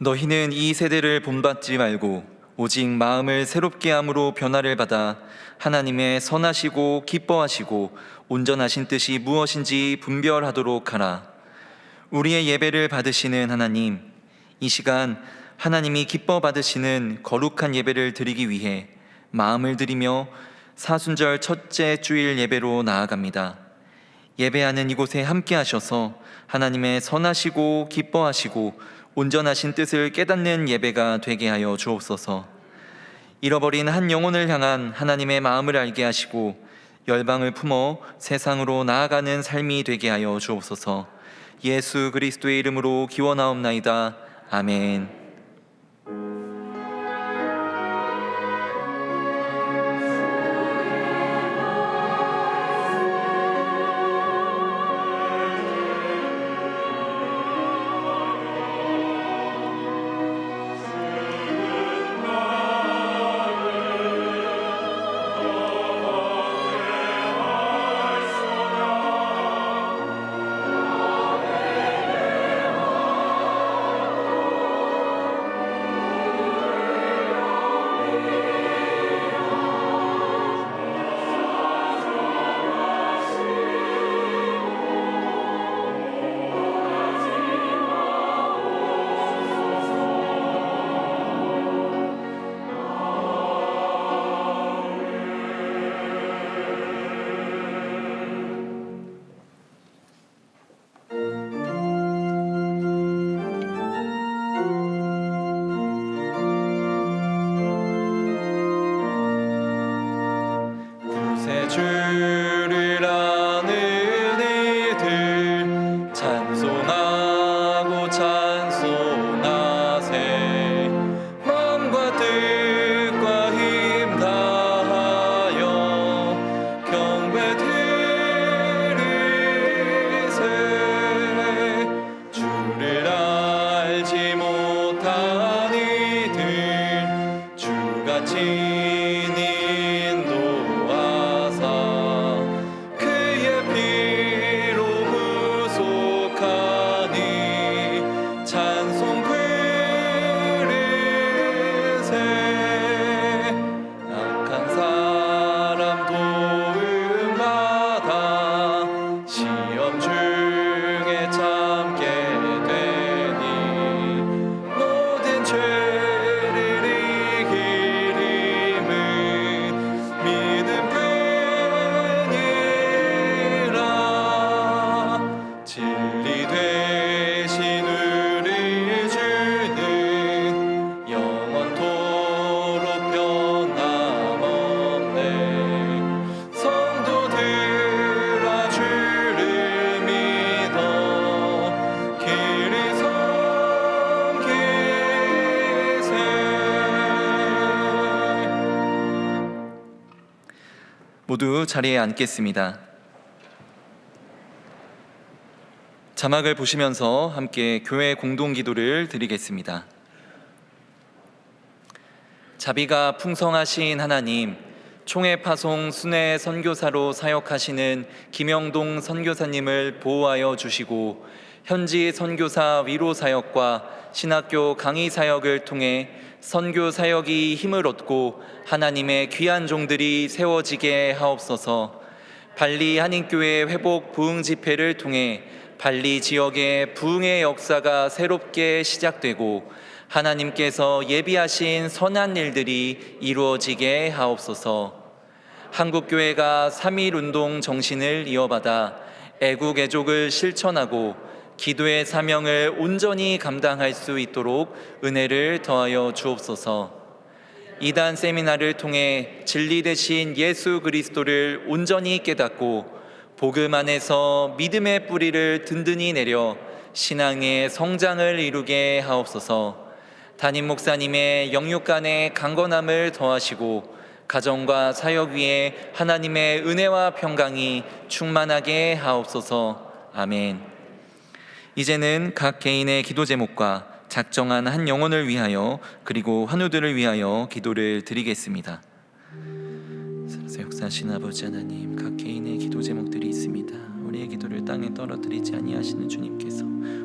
너희는 이 세대를 본받지 말고 오직 마음을 새롭게 함으로 변화를 받아 하나님의 선하시고 기뻐하시고 온전하신 뜻이 무엇인지 분별하도록 하라. 우리의 예배를 받으시는 하나님, 이 시간 하나님이 기뻐 받으시는 거룩한 예배를 드리기 위해 마음을 들이며 사순절 첫째 주일 예배로 나아갑니다. 예배하는 이곳에 함께 하셔서 하나님의 선하시고 기뻐하시고 온전하신 뜻을 깨닫는 예배가 되게 하여 주옵소서. 잃어버린 한 영혼을 향한 하나님의 마음을 알게 하시고 열방을 품어 세상으로 나아가는 삶이 되게 하여 주옵소서. 예수 그리스도의 이름으로 기원하옵나이다. 아멘. 주를 아는 이들 찬송하고 찬송하세. 마음과 뜻과 힘 다하여 경배 드리세. 주를 알지 못한 이들 주같이 모두 자리에 앉겠습니다. 자막을 보시면서 함께 교회 공동기도를 드리겠습니다. 자비가 풍성하신 하나님, 총회 파송 순회 선교사로 사역하시는 김영동 선교사님을 보호하여 주시고 현지 선교사 위로 사역과 신학교 강의 사역을 통해 선교 사역이 힘을 얻고 하나님의 귀한 종들이 세워지게 하옵소서. 발리 한인교회 회복 부흥 집회를 통해 발리 지역의 부흥의 역사가 새롭게 시작되고 하나님께서 예비하신 선한 일들이 이루어지게 하옵소서. 한국교회가 3.1운동 정신을 이어받아 애국애족을 실천하고 기도의 사명을 온전히 감당할 수 있도록 은혜를 더하여 주옵소서. 이단 세미나를 통해 진리 되신 예수 그리스도를 온전히 깨닫고 복음 안에서 믿음의 뿌리를 든든히 내려 신앙의 성장을 이루게 하옵소서. 담임 목사님의 영육간의 강건함을 더하시고 가정과 사역 위에 하나님의 은혜와 평강이 충만하게 하옵소서. 아멘. 이제는 각 개인의 기도 제목과 작정한 한 영혼을 위하여 그리고 환우들을 위하여 기도를 드리겠습니다. 살아서 역사하시는 아버지 하나님, 각 개인의 기도 제목들이 있습니다. 우리의 기도를 땅에 떨어뜨리지 아니하시는 주님께서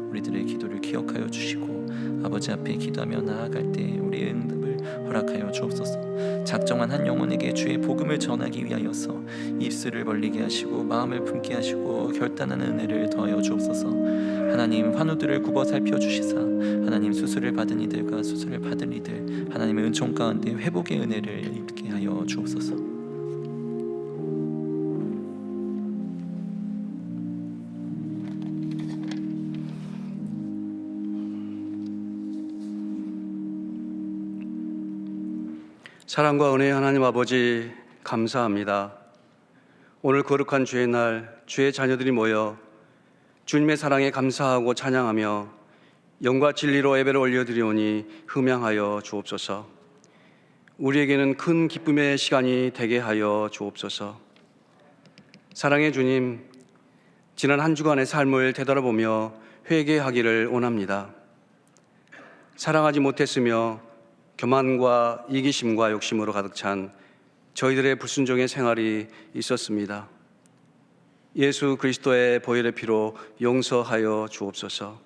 우리들의 기도를 기억하여 주시고 아버지 아버지 앞에 기도하며 나아갈 때 우리의 응답을 허락하여 주옵소서. 작정한 한 영혼에게 주의 복음을 전하기 위하여서 입술을 벌리게 하시고 마음을 품게 하시고 결단하는 은혜를 더하여 주옵소서. 하나님, 환우들을 굽어 살펴주시사 하나님, 수술을 받은 이들과 수술을 받을 이들 하나님의 은총 가운데 회복의 은혜를 입게 하여 주옵소서. 사랑과 은혜의 하나님 아버지, 감사합니다. 오늘 거룩한 주의 날, 주의 자녀들이 모여 주님의 사랑에 감사하고 찬양하며 영과 진리로 예배를 올려드리오니 흠양하여 주옵소서. 우리에게는 큰 기쁨의 시간이 되게 하여 주옵소서. 사랑의 주님, 지난 한 주간의 삶을 되돌아보며 회개하기를 원합니다. 사랑하지 못했으며 교만과 이기심과 욕심으로 가득 찬 저희들의 불순종의 생활이 있었습니다. 예수 그리스도의 보혈의 피로 용서하여 주옵소서.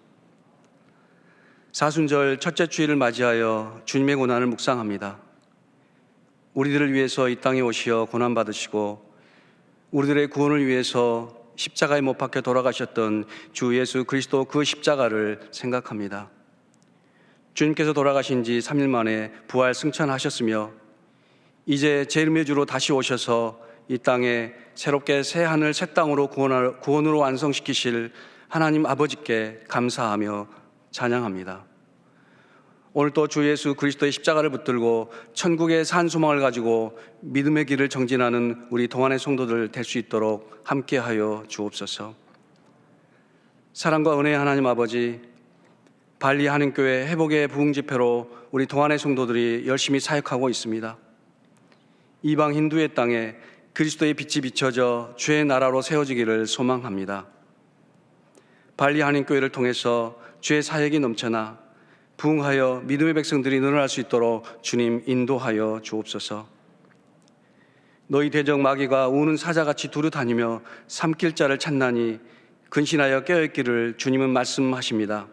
사순절 첫째 주일을 맞이하여 주님의 고난을 묵상합니다. 우리들을 위해서 이 땅에 오시어 고난받으시고 우리들의 구원을 위해서 십자가에 못 박혀 돌아가셨던 주 예수 그리스도 그 십자가를 생각합니다. 주님께서 돌아가신 지 3일 만에 부활 승천하셨으며 이제 제 이름의 주로 다시 오셔서 이 땅에 새롭게 새 하늘 새 땅으로 구원으로 완성시키실 하나님 아버지께 감사하며 찬양합니다. 오늘 또 주 예수 그리스도의 십자가를 붙들고 천국의 산 소망을 가지고 믿음의 길을 정진하는 우리 동안의 성도들 될 수 있도록 함께하여 주옵소서. 사랑과 은혜의 하나님 아버지, 발리 한인교회 회복의 부흥 집회로 우리 동안의 성도들이 열심히 사역하고 있습니다. 이방 힌두의 땅에 그리스도의 빛이 비춰져 주의 나라로 세워지기를 소망합니다. 발리 한인교회를 통해서 주의 사역이 넘쳐나 부흥하여 믿음의 백성들이 늘어날 수 있도록 주님 인도하여 주옵소서. 너희 대적 마귀가 우는 사자같이 두루다니며 삼킬 자를 찾나니 근신하여 깨어있기를 주님은 말씀하십니다.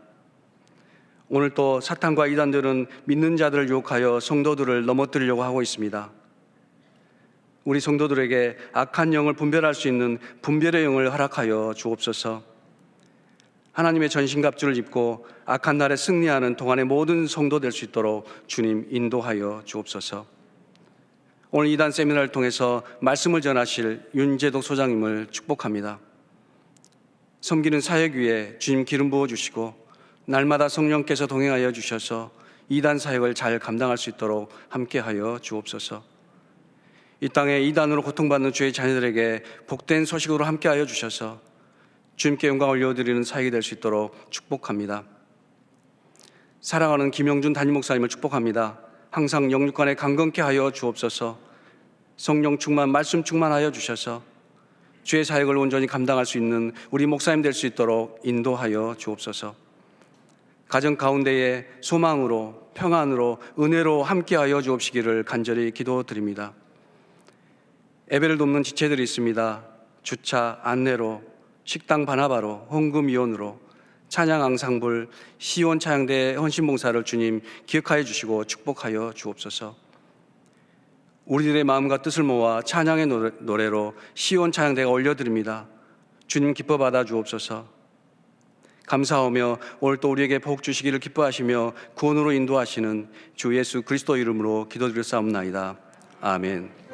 오늘 또 사탄과 이단들은 믿는 자들을 유혹하여 성도들을 넘어뜨리려고 하고 있습니다. 우리 성도들에게 악한 영을 분별할 수 있는 분별의 영을 허락하여 주옵소서. 하나님의 전신갑주를 입고 악한 날에 승리하는 동안의 모든 성도 될 수 있도록 주님 인도하여 주옵소서. 오늘 이단 세미나를 통해서 말씀을 전하실 윤재덕 소장님을 축복합니다. 섬기는 사역 위에 주님 기름 부어주시고 날마다 성령께서 동행하여 주셔서 이단 사역을 잘 감당할 수 있도록 함께하여 주옵소서. 이 땅에 이단으로 고통받는 주의 자녀들에게 복된 소식으로 함께하여 주셔서 주님께 영광을 올려드리는 사역이 될 수 있도록 축복합니다. 사랑하는 김영준 담임 목사님을 축복합니다. 항상 영육간에 강건케 하여 주옵소서. 성령 충만, 말씀 충만하여 주셔서 주의 사역을 온전히 감당할 수 있는 우리 목사님 될 수 있도록 인도하여 주옵소서. 가정 가운데에 소망으로, 평안으로, 은혜로 함께하여 주옵시기를 간절히 기도드립니다. 예배를 돕는 지체들이 있습니다. 주차, 안내로, 식당 바나바로, 헌금 이원으로, 찬양 앙상블, 시온 찬양대 헌신봉사를 주님 기억하여 주시고 축복하여 주옵소서. 우리들의 마음과 뜻을 모아 찬양의 노래로 시온 찬양대가 올려드립니다. 주님 기뻐 받아 주옵소서. 감사하며 오늘 또 우리에게 복 주시기를 기뻐하시며 구원으로 인도하시는 주 예수 그리스도 이름으로 기도드렸사옵나이다. 아멘.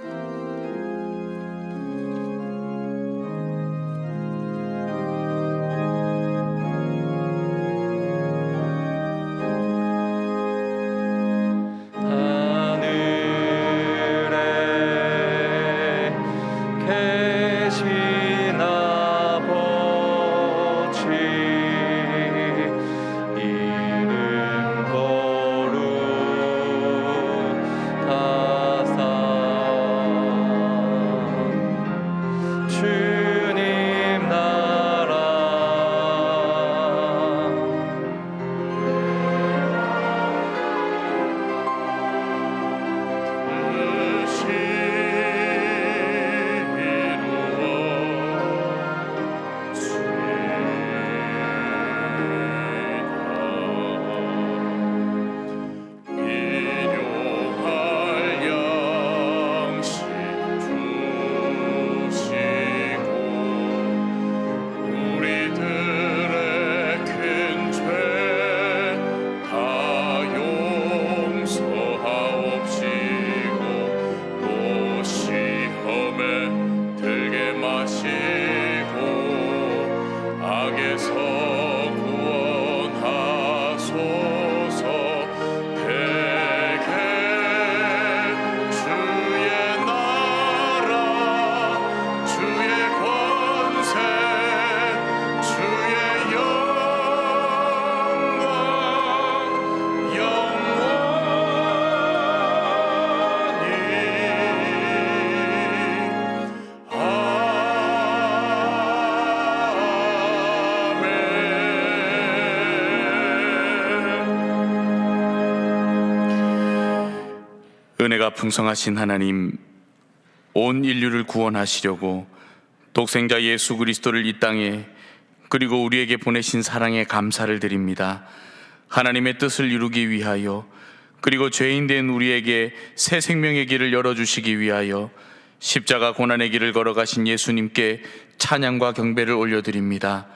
은혜가 풍성하신 하나님, 온 인류를 구원하시려고 독생자 예수 그리스도를 이 땅에 그리고 우리에게 보내신 사랑에 감사를 드립니다. 하나님의 뜻을 이루기 위하여 그리고 죄인 된 우리에게 새 생명의 길을 열어주시기 위하여 십자가 고난의 길을 걸어가신 예수님께 찬양과 경배를 올려드립니다.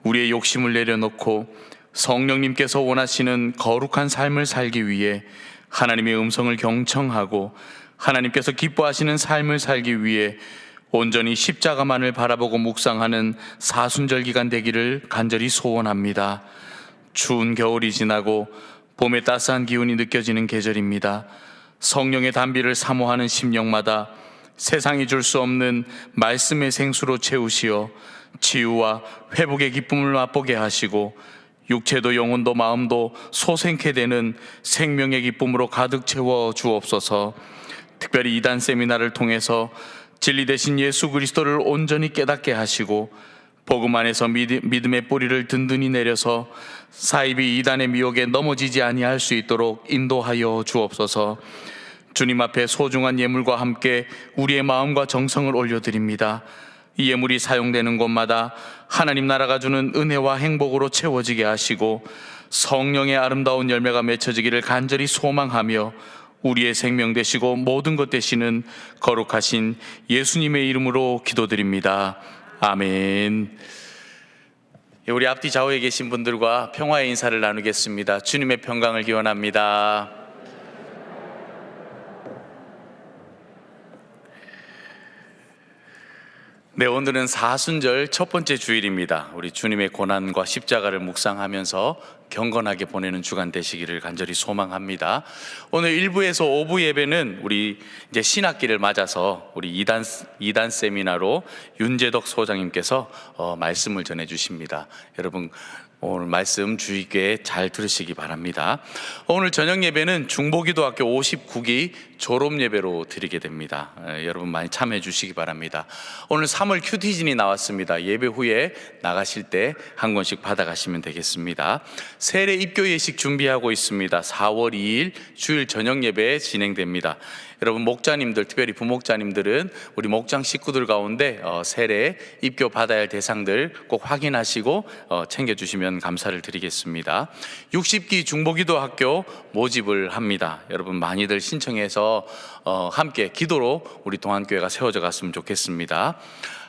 우리의 욕심을 내려놓고 성령님께서 원하시는 거룩한 삶을 살기 위해 하나님의 음성을 경청하고 하나님께서 기뻐하시는 삶을 살기 위해 온전히 십자가만을 바라보고 묵상하는 사순절 기간 되기를 간절히 소원합니다. 추운 겨울이 지나고 봄의 따스한 기운이 느껴지는 계절입니다. 성령의 단비를 사모하는 심령마다 세상이 줄 수 없는 말씀의 생수로 채우시어 치유와 회복의 기쁨을 맛보게 하시고 육체도 영혼도 마음도 소생케 되는 생명의 기쁨으로 가득 채워 주옵소서. 특별히 이단 세미나를 통해서 진리 되신 예수 그리스도를 온전히 깨닫게 하시고 복음 안에서 믿음의 뿌리를 든든히 내려서 사이비 이단의 미혹에 넘어지지 아니할 수 있도록 인도하여 주옵소서. 주님 앞에 소중한 예물과 함께 우리의 마음과 정성을 올려드립니다. 이 예물이 사용되는 곳마다 하나님 나라가 주는 은혜와 행복으로 채워지게 하시고 성령의 아름다운 열매가 맺혀지기를 간절히 소망하며 우리의 생명 되시고 모든 것 되시는 거룩하신 예수님의 이름으로 기도드립니다. 아멘. 우리 앞뒤 좌우에 계신 분들과 평화의 인사를 나누겠습니다. 주님의 평강을 기원합니다. 네, 오늘은 사순절 첫 번째 주일입니다. 우리 주님의 고난과 십자가를 묵상하면서 경건하게 보내는 주간 되시기를 간절히 소망합니다. 오늘 1부에서 5부 예배는 우리 이제 신학기를 맞아서 우리 이단 세미나로 윤재덕 소장님께서 말씀을 전해 주십니다. 여러분 오늘 말씀 주의 깊게 잘 들으시기 바랍니다. 오늘 저녁 예배는 중보기도학교 59기 졸업 예배로 드리게 됩니다. 여러분 많이 참여해 주시기 바랍니다. 오늘 3월 큐티진이 나왔습니다. 예배 후에 나가실 때 한 권씩 받아가시면 되겠습니다. 세례 입교 예식 준비하고 있습니다. 4월 2일 주일 저녁 예배 진행됩니다. 여러분 목자님들, 특별히 부목자님들은 우리 목장 식구들 가운데 세례 입교 받아야 할 대상들 꼭 확인하시고 챙겨주시면 감사를 드리겠습니다. 60기 중보기도 학교 모집을 합니다. 여러분 많이들 신청해서 함께 기도로 우리 동안교회가 세워져 갔으면 좋겠습니다.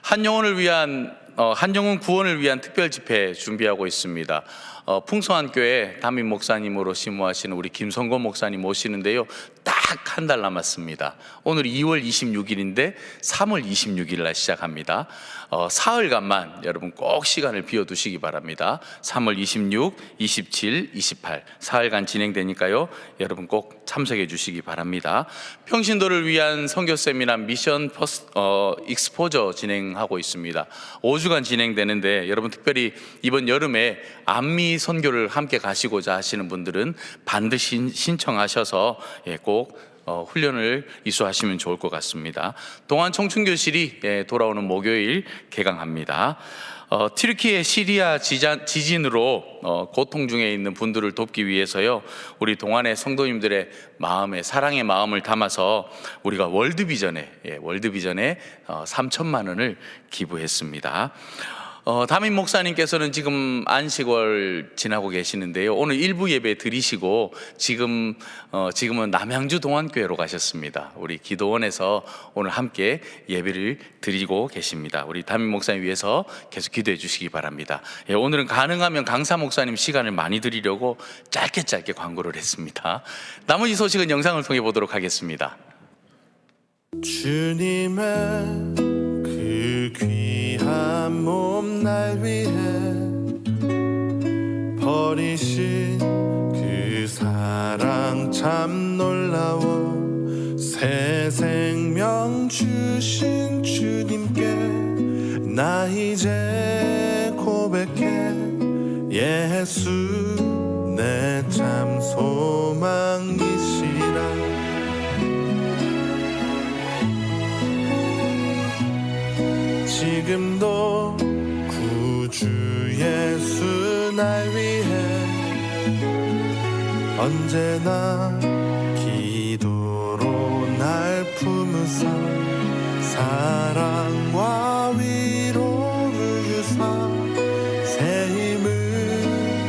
한영혼 구원을 위한 특별 집회 준비하고 있습니다. 풍성한 교회 담임 목사님으로 심무하시는 우리 김성곤 목사님 모시는데요. 딱 한 달 남았습니다. 오늘 2월 26일인데 3월 26일 날 시작합니다. 사흘간만 여러분 꼭 시간을 비워두시기 바랍니다. 3월 26, 27, 28 사흘간 진행되니까요. 여러분 꼭 참석해 주시기 바랍니다. 평신도를 위한 선교 세미나 미션 익스포저 진행하고 있습니다. 5주간 진행되는데 여러분 특별히 이번 여름에 안미 선교를 함께 가시고자 하시는 분들은 반드시 신청하셔서 꼭 훈련을 이수하시면 좋을 것 같습니다. 동안 청춘교실이 돌아오는 목요일 개강합니다. 튀르키예 시리아 지진으로 고통 중에 있는 분들을 돕기 위해서요, 우리 동안의 성도님들의 마음에 사랑의 마음을 담아서 우리가 월드비전에 3천만 원을 기부했습니다. 담임 목사님께서는 지금 안식월 지나고 계시는데요. 오늘 일부 예배 드리시고 지금은 남양주 동안교회로 가셨습니다. 우리 기도원에서 오늘 함께 예배를 드리고 계십니다. 우리 담임 목사님 위해서 계속 기도해 주시기 바랍니다. 오늘은 가능하면 강사 목사님 시간을 많이 드리려고 짧게 광고를 했습니다. 나머지 소식은 영상을 통해 보도록 하겠습니다. 주님의 그 귀한 몸 날 위해 버리신 그 사랑 참 놀라워. 새 생명 주신 주님께 나 이제 고백해. 예수 내 참 소망이시라. 지금도 구주 예수 날 위해 언제나 기도로 품으사 사랑과 위로를 주사 새 힘을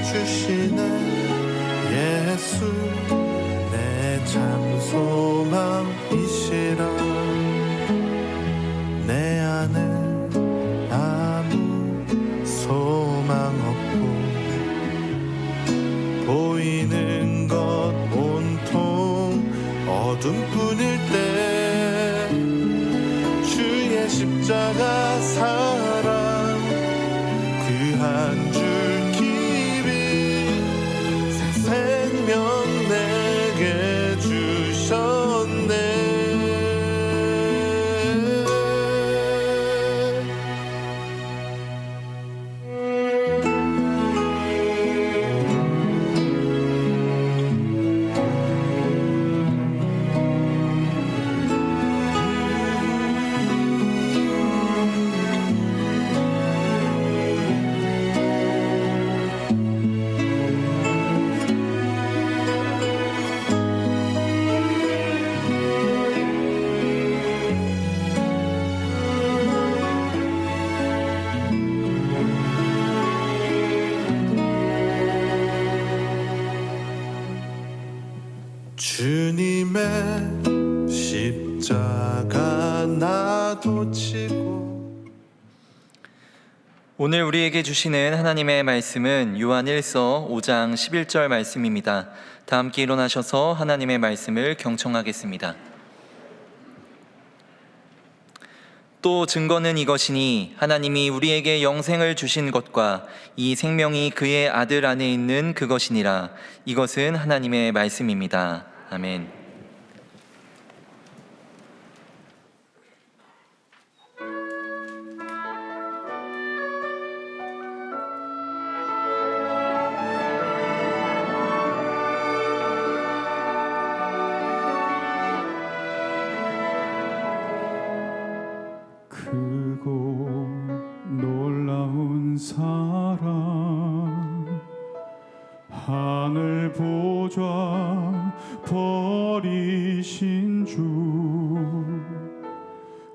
주시네 예수 내 참 소망이시라 내 안에 아무 소망 없고 보이는 것 온통 어둠뿐일 때 주의 십자가 사랑 그 한 줄 길이 새 생명 내게 주셨네 주님의 십자가 나도 지고 오늘 우리에게 주시는 하나님의 말씀은 요한 1서 5장 11절 말씀입니다. 다 함께 일어나셔서 하나님의 말씀을 경청하겠습니다. 또 증거는 이것이니 하나님이 우리에게 영생을 주신 것과 이 생명이 그의 아들 안에 있는 그것이니라. 이것은 하나님의 말씀입니다. 아멘. 크고 놀라운 사랑 하늘 보좌 버리신 주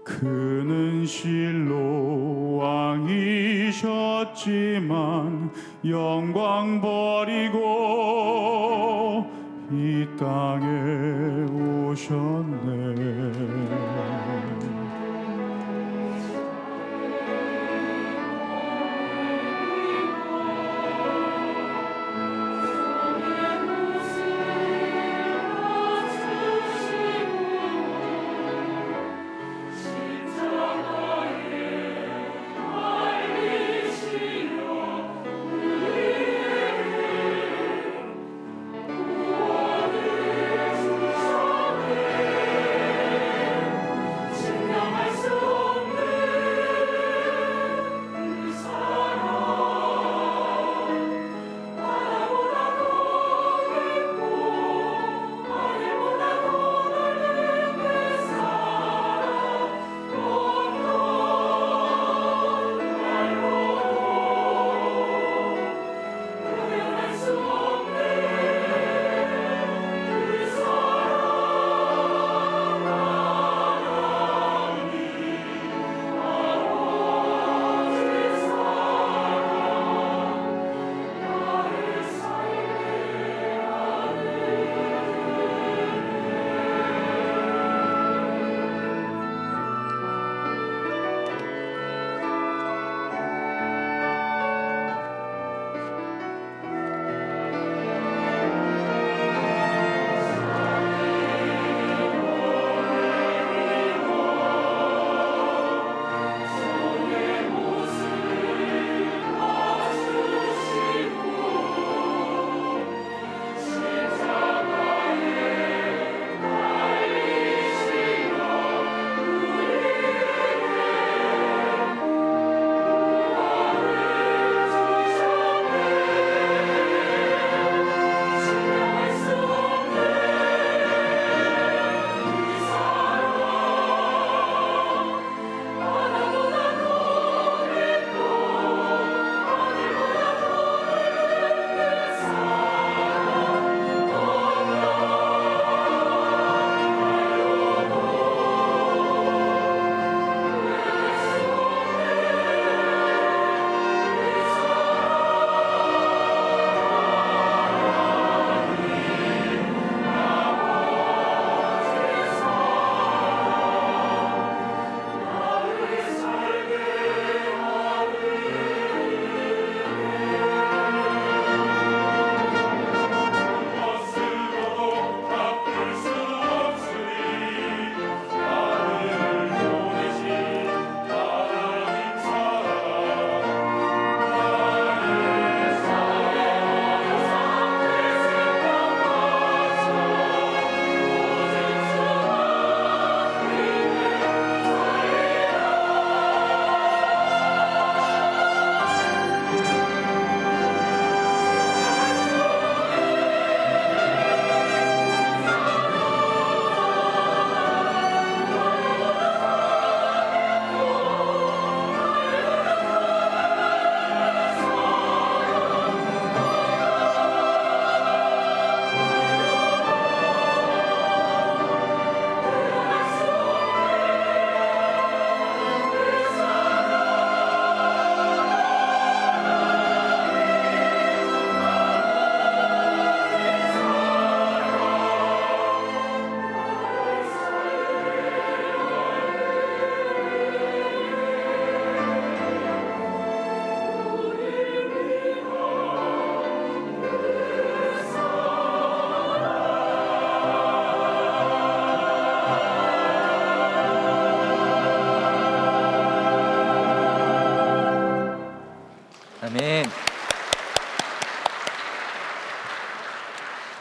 그는 실로 왕이셨지만 영광 버리고 이 땅에 오셨네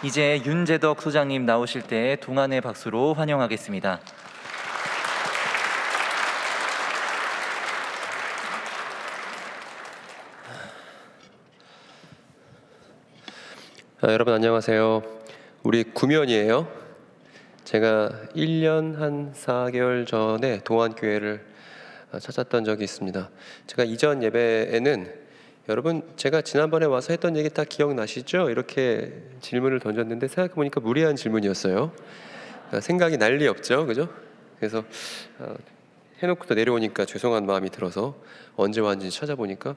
이제 윤재덕 소장님 나오실 때 동안의 박수로 환영하겠습니다. 여러분 안녕하세요. 우리 구면이에요. 제가 1년 한 4개월 전에 동안교회를 찾았던 적이 있습니다. 제가 이전 예배에는 여러분 제가 지난번에 와서 했던 얘기 다 기억나시죠? 이렇게 질문을 던졌는데 생각해보니까 무리한 질문이었어요. 생각이 난리 없죠, 그죠? 그래서 해놓고 또 내려오니까 죄송한 마음이 들어서 언제 왔는지 찾아보니까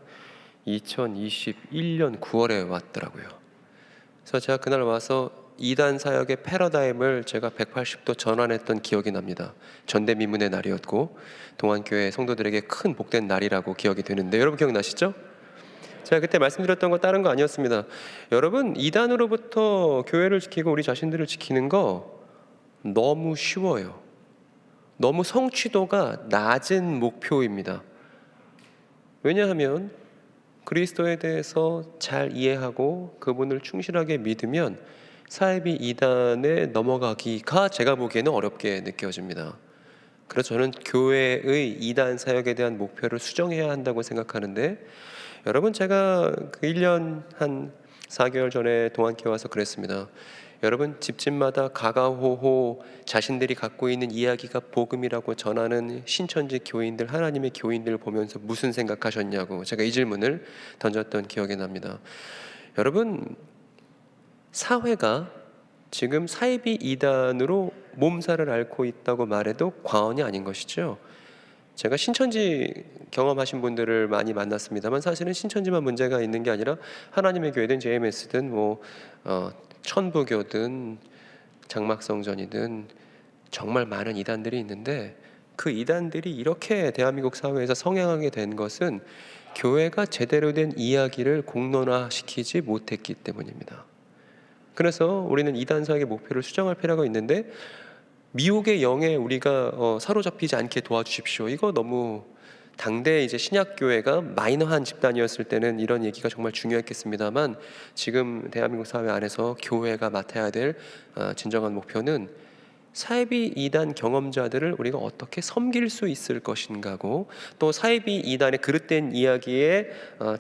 2021년 9월에 왔더라고요. 그래서 제가 그날 와서 이단 사역의 패러다임을 제가 180도 전환했던 기억이 납니다. 전대미문의 날이었고 동안교회 성도들에게 큰 복된 날이라고 기억이 되는데 여러분 기억나시죠? 제가 그때 말씀드렸던 거 다른 거 아니었습니다. 여러분 이단으로부터 교회를 지키고 우리 자신들을 지키는 거 너무 쉬워요. 너무 성취도가 낮은 목표입니다. 왜냐하면 그리스도에 대해서 잘 이해하고 그분을 충실하게 믿으면 사이비 이단에 넘어가기가 제가 보기에는 어렵게 느껴집니다. 그래서 저는 교회의 이단 사역에 대한 목표를 수정해야 한다고 생각하는데 여러분 제가 그 1년 한 4개월 전에 동안교회 와서 그랬습니다. 여러분 집집마다 가가호호 자신들이 갖고 있는 이야기가 복음이라고 전하는 신천지 교인들, 하나님의 교인들 보면서 무슨 생각하셨냐고 제가 이 질문을 던졌던 기억이 납니다. 여러분 사회가 지금 사이비 이단으로 몸살을 앓고 있다고 말해도 과언이 아닌 것이죠. 제가 신천지 경험하신 분들을 많이 만났습니다만 사실은 신천지만 문제가 있는 게 아니라 하나님의 교회든 JMS든 천부교든 장막성전이든 정말 많은 이단들이 있는데 그 이단들이 이렇게 대한민국 사회에서 성행하게 된 것은 교회가 제대로 된 이야기를 공론화시키지 못했기 때문입니다. 그래서 우리는 이단 사역의 목표를 수정할 필요가 있는데 미혹의 영에 우리가 사로잡히지 않게 도와주십시오. 이거 너무 당대 이제 신약교회가 마이너한 집단이었을 때는 이런 얘기가 정말 중요했겠습니다만 지금 대한민국 사회 안에서 교회가 맡아야 될 진정한 목표는 사이비 이단 경험자들을 우리가 어떻게 섬길 수 있을 것인가고 또 사이비 이단의 그릇된 이야기에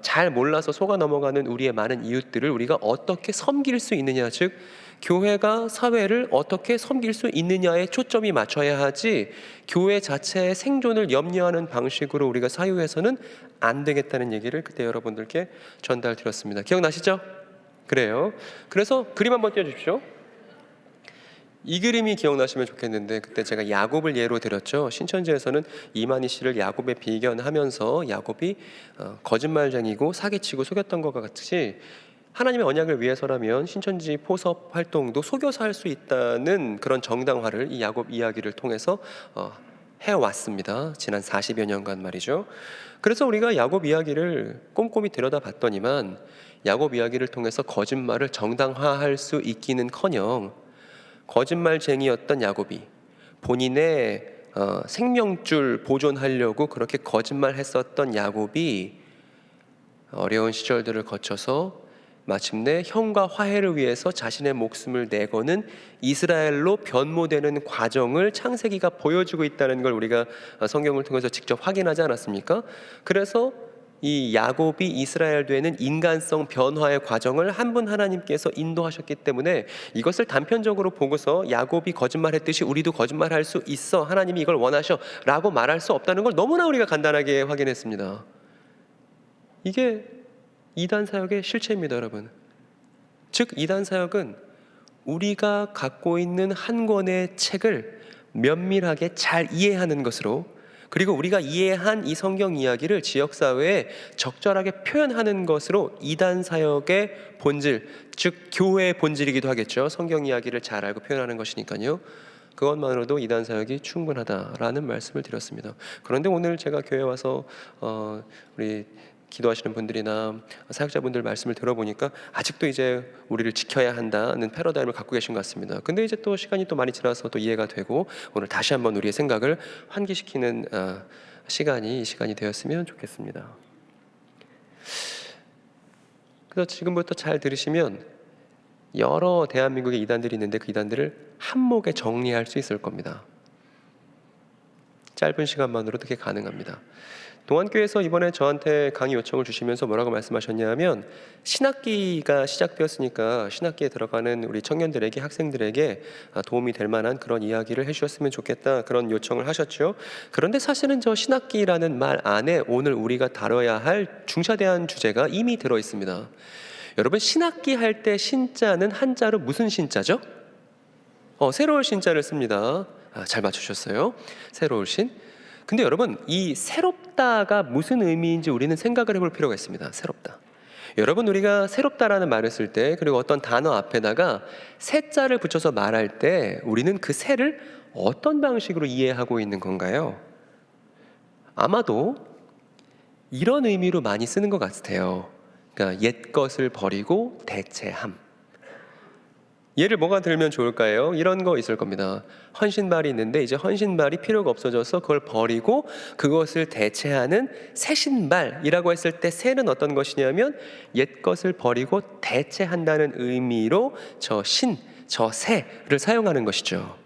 잘 몰라서 속아 넘어가는 우리의 많은 이웃들을 우리가 어떻게 섬길 수 있느냐, 즉 교회가 사회를 어떻게 섬길 수 있느냐에 초점이 맞춰야 하지 교회 자체의 생존을 염려하는 방식으로 우리가 사유해서는 안 되겠다는 얘기를 그때 여러분들께 전달드렸습니다. 기억나시죠? 그래요. 그래서 그림 한번 띄워주십시오. 이 그림이 기억나시면 좋겠는데 그때 제가 야곱을 예로 들었죠. 신천지에서는 이만희 씨를 야곱에 비견하면서 야곱이 거짓말쟁이고 사기치고 속였던 것과 같이 하나님의 언약을 위해서라면 신천지 포섭 활동도 속여서 할 수 있다는 그런 정당화를 이 야곱 이야기를 통해서 해왔습니다. 지난 40여 년간 말이죠. 그래서 우리가 야곱 이야기를 꼼꼼히 들여다봤더니만 야곱 이야기를 통해서 거짓말을 정당화할 수 있기는커녕 거짓말쟁이였던 야곱이 본인의 생명줄 보존하려고 그렇게 거짓말했었던 야곱이 어려운 시절들을 거쳐서 마침내 형과 화해를 위해서 자신의 목숨을 내거는 이스라엘로 변모되는 과정을 창세기가 보여주고 있다는 걸 우리가 성경을 통해서 직접 확인하지 않았습니까? 그래서 이 야곱이 이스라엘 되는 인간성 변화의 과정을 한 분 하나님께서 인도하셨기 때문에 이것을 단편적으로 보고서 야곱이 거짓말했듯이 우리도 거짓말할 수 있어, 하나님이 이걸 원하셔 라고 말할 수 없다는 걸 너무나 우리가 간단하게 확인했습니다. 이게 이단 사역의 실체입니다, 여러분. 즉 이단 사역은 우리가 갖고 있는 한 권의 책을 면밀하게 잘 이해하는 것으로, 그리고 우리가 이해한 이 성경 이야기를 지역사회에 적절하게 표현하는 것으로 이단 사역의 본질, 즉 교회의 본질이기도 하겠죠. 성경 이야기를 잘 알고 표현하는 것이니까요. 그것만으로도 이단 사역이 충분하다라는 말씀을 드렸습니다. 그런데 오늘 제가 교회 와서 우리 기도하시는 분들이나 사역자분들 말씀을 들어보니까 아직도 이제 우리를 지켜야 한다는 패러다임을 갖고 계신 것 같습니다. 근데 이제 또 시간이 또 많이 지나서 또 이해가 되고 오늘 다시 한번 우리의 생각을 환기시키는 시간이 되었으면 좋겠습니다. 그래서 지금부터 잘 들으시면 여러 대한민국의 이단들이 있는데 그 이단들을 한목에 정리할 수 있을 겁니다. 짧은 시간만으로도 그게 가능합니다. 동안교회에서 이번에 저한테 강의 요청을 주시면서 뭐라고 말씀하셨냐면, 신학기가 시작되었으니까 신학기에 들어가는 우리 청년들에게, 학생들에게 도움이 될 만한 그런 이야기를 해주셨으면 좋겠다, 그런 요청을 하셨죠. 그런데 사실은 저 신학기라는 말 안에 오늘 우리가 다뤄야 할 중차대한 주제가 이미 들어 있습니다. 여러분, 신학기 할 때 신자는 한자로 무슨 신자죠? 새로울 신자를 씁니다. 잘 맞추셨어요. 새로울 신. 근데 여러분, 이 새롭다가 무슨 의미인지 우리는 생각을 해볼 필요가 있습니다. 새롭다. 여러분, 우리가 새롭다라는 말을 쓸 때, 그리고 어떤 단어 앞에다가 새자를 붙여서 말할 때 우리는 그 새를 어떤 방식으로 이해하고 있는 건가요? 아마도 이런 의미로 많이 쓰는 것 같아요. 그러니까 옛 것을 버리고 대체함. 예를 뭐가 들면 좋을까요? 이런 거 있을 겁니다. 헌신발이 있는데 이제 헌신발이 필요가 없어져서 그걸 버리고 그것을 대체하는 새 신발이라고 했을 때 새는 어떤 것이냐면 옛 것을 버리고 대체한다는 의미로 저 새를 사용하는 것이죠.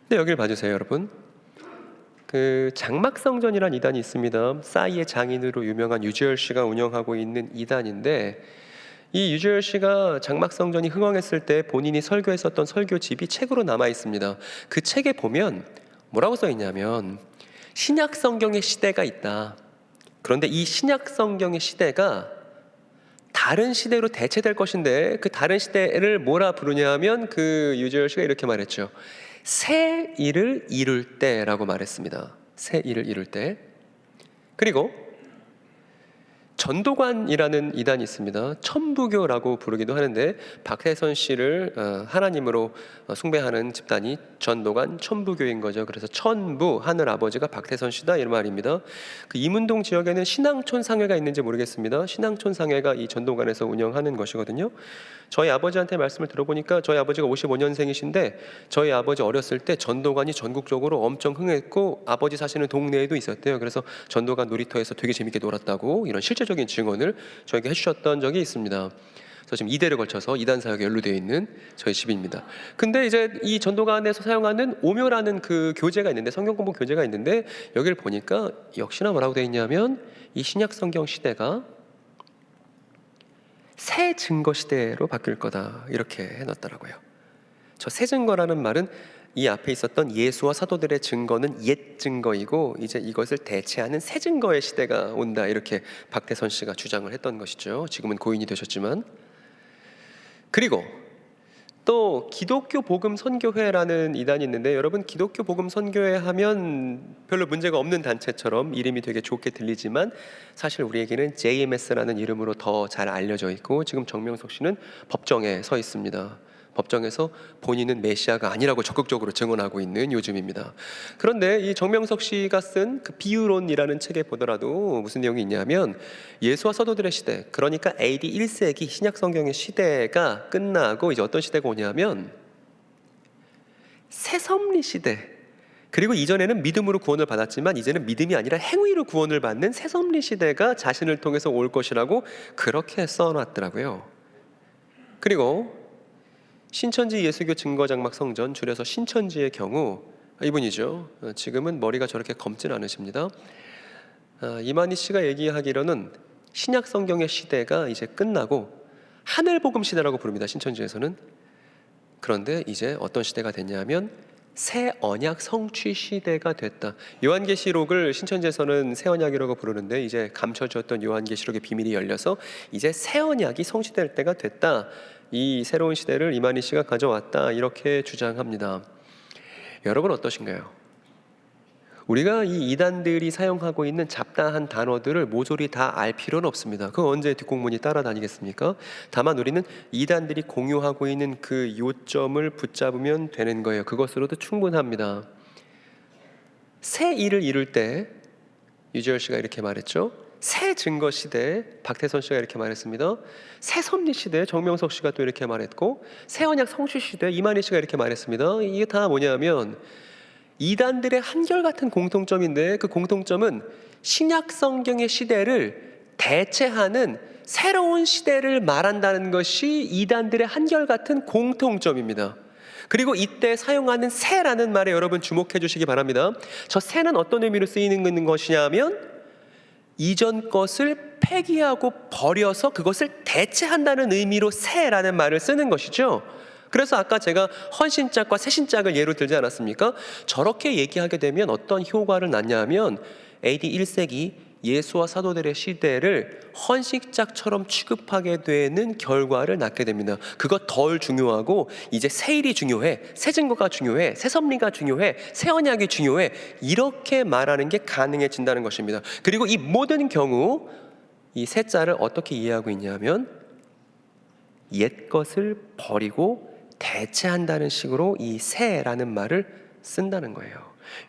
근데 여기를 봐주세요, 여러분. 그 장막성전이라는 이단이 있습니다. 싸이의 장인으로 유명한 유지열 씨가 운영하고 있는 이단인데, 이 유지열 씨가 장막성전이 흥왕했을 때 본인이 설교했었던 설교집이 책으로 남아 있습니다. 그 책에 보면 뭐라고 써 있냐면, 신약 성경의 시대가 있다. 그런데 이 신약 성경의 시대가 다른 시대로 대체될 것인데, 그 다른 시대를 뭐라 부르냐 하면 그 유지열 씨가 이렇게 말했죠. 새 일을 이룰 때라고 말했습니다. 새 일을 이룰 때. 그리고 전도관이라는 이단이 있습니다. 천부교라고 부르기도 하는데, 박태선 씨를 하나님으로 숭배하는 집단이 전도관 천부교인 거죠. 그래서 천부, 하늘 아버지가 박태선 씨다, 이런 말입니다. 그 이문동 지역에는 신앙촌 상회가 있는지 모르겠습니다. 신앙촌 상회가 이 전도관에서 운영하는 것이거든요. 저희 아버지한테 말씀을 들어보니까 저희 아버지가 55년생이신데 저희 아버지 어렸을 때 전도관이 전국적으로 엄청 흥했고 아버지 사시는 동네에도 있었대요. 그래서 전도관 놀이터에서 되게 재밌게 놀았다고 이런 실제적인 증언을 저에게 해주셨던 적이 있습니다. 그래서 지금 2대를 걸쳐서 이단 사역에 연루되어 있는 저희 집입니다. 근데 이제 이 전도관에서 사용하는 오묘라는 그 교재가 있는데, 성경 공부 교재가 있는데, 여기를 보니까 역시나 뭐라고 되어 있냐면 이 신약 성경 시대가 새 증거 시대로 바뀔 거다, 이렇게 해놨더라고요. 저 새 증거라는 말은 이 앞에 있었던 예수와 사도들의 증거는 옛 증거이고 이제 이것을 대체하는 새 증거의 시대가 온다, 이렇게 박태선 씨가 주장을 했던 것이죠. 지금은 고인이 되셨지만. 그리고 또 기독교 복음 선교회라는 이단이 있는데, 여러분, 기독교 복음 선교회 하면 별로 문제가 없는 단체처럼 이름이 되게 좋게 들리지만 사실 우리에게는 JMS라는 이름으로 더 잘 알려져 있고, 지금 정명석 씨는 법정에 서 있습니다. 법정에서 본인은 메시아가 아니라고 적극적으로 증언하고 있는 요즘입니다. 그런데 이 정명석 씨가 쓴 그 비유론이라는 책에 보더라도 무슨 내용이 있냐면, 예수와 사도들의 시대, 그러니까 AD 1세기 신약 성경의 시대가 끝나고 이제 어떤 시대가 오냐면 새섭리 시대, 그리고 이전에는 믿음으로 구원을 받았지만 이제는 믿음이 아니라 행위로 구원을 받는 새섭리 시대가 자신을 통해서 올 것이라고 그렇게 써놨더라고요. 그리고 신천지 예수교 증거장막 성전, 줄여서 신천지의 경우, 이분이죠. 지금은 머리가 저렇게 검진 않으십니다. 이만희 씨가 얘기하기로는 신약 성경의 시대가 이제 끝나고 하늘복음 시대라고 부릅니다, 신천지에서는. 그런데 이제 어떤 시대가 됐냐면 새 언약 성취 시대가 됐다. 요한계시록을 신천지에서는 새 언약이라고 부르는데, 이제 감춰졌던 요한계시록의 비밀이 열려서 이제 새 언약이 성취될 때가 됐다. 이 새로운 시대를 이만희 씨가 가져왔다, 이렇게 주장합니다. 여러분 어떠신가요? 우리가 이 이단들이 사용하고 있는 잡다한 단어들을 모조리 다 알 필요는 없습니다. 그 언제 뒷공문이 따라다니겠습니까? 다만 우리는 이단들이 공유하고 있는 그 요점을 붙잡으면 되는 거예요. 그것으로도 충분합니다. 새 일을 이룰 때 유지열 씨가 이렇게 말했죠. 새 증거 시대, 박태선 씨가 이렇게 말했습니다. 새 섭리 시대, 정명석 씨가 또 이렇게 말했고, 새 언약 성취 시대, 이만희 씨가 이렇게 말했습니다. 이게 다 뭐냐면 이단들의 한결같은 공통점인데, 그 공통점은 신약 성경의 시대를 대체하는 새로운 시대를 말한다는 것이 이단들의 한결같은 공통점입니다. 그리고 이때 사용하는 새라는 말에 여러분 주목해 주시기 바랍니다. 저 새는 어떤 의미로 쓰이는 것이냐면 이전 것을 폐기하고 버려서 그것을 대체한다는 의미로 새라는 말을 쓰는 것이죠. 그래서 아까 제가 헌신짝과 새신짝을 예로 들지 않았습니까? 저렇게 얘기하게 되면 어떤 효과를 낳냐면 AD 1세기 예수와 사도들의 시대를 헌신짝처럼 취급하게 되는 결과를 낳게 됩니다. 그거 덜 중요하고 이제 새일이 중요해, 새 증거가 중요해, 새 섭리가 중요해, 새 언약이 중요해, 이렇게 말하는 게 가능해진다는 것입니다. 그리고 이 모든 경우 이 새자를 어떻게 이해하고 있냐면 옛 것을 버리고 대체한다는 식으로 이 새라는 말을 쓴다는 거예요.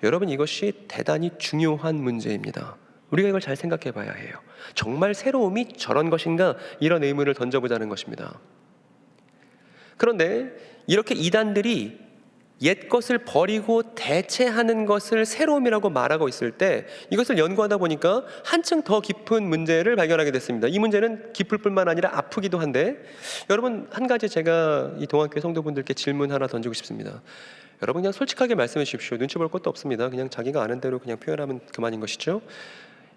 여러분, 이것이 대단히 중요한 문제입니다. 우리가 이걸 잘 생각해 봐야 해요. 정말 새로움이 저런 것인가? 이런 의문을 던져보자는 것입니다. 그런데 이렇게 이단들이 옛 것을 버리고 대체하는 것을 새로움이라고 말하고 있을 때 이것을 연구하다 보니까 한층 더 깊은 문제를 발견하게 됐습니다. 이 문제는 깊을 뿐만 아니라 아프기도 한데, 여러분, 한 가지 제가 이 동학교회 성도분들께 질문 하나 던지고 싶습니다. 여러분, 그냥 솔직하게 말씀해 주십시오. 눈치 볼 것도 없습니다. 그냥 자기가 아는 대로 그냥 표현하면 그만인 것이죠.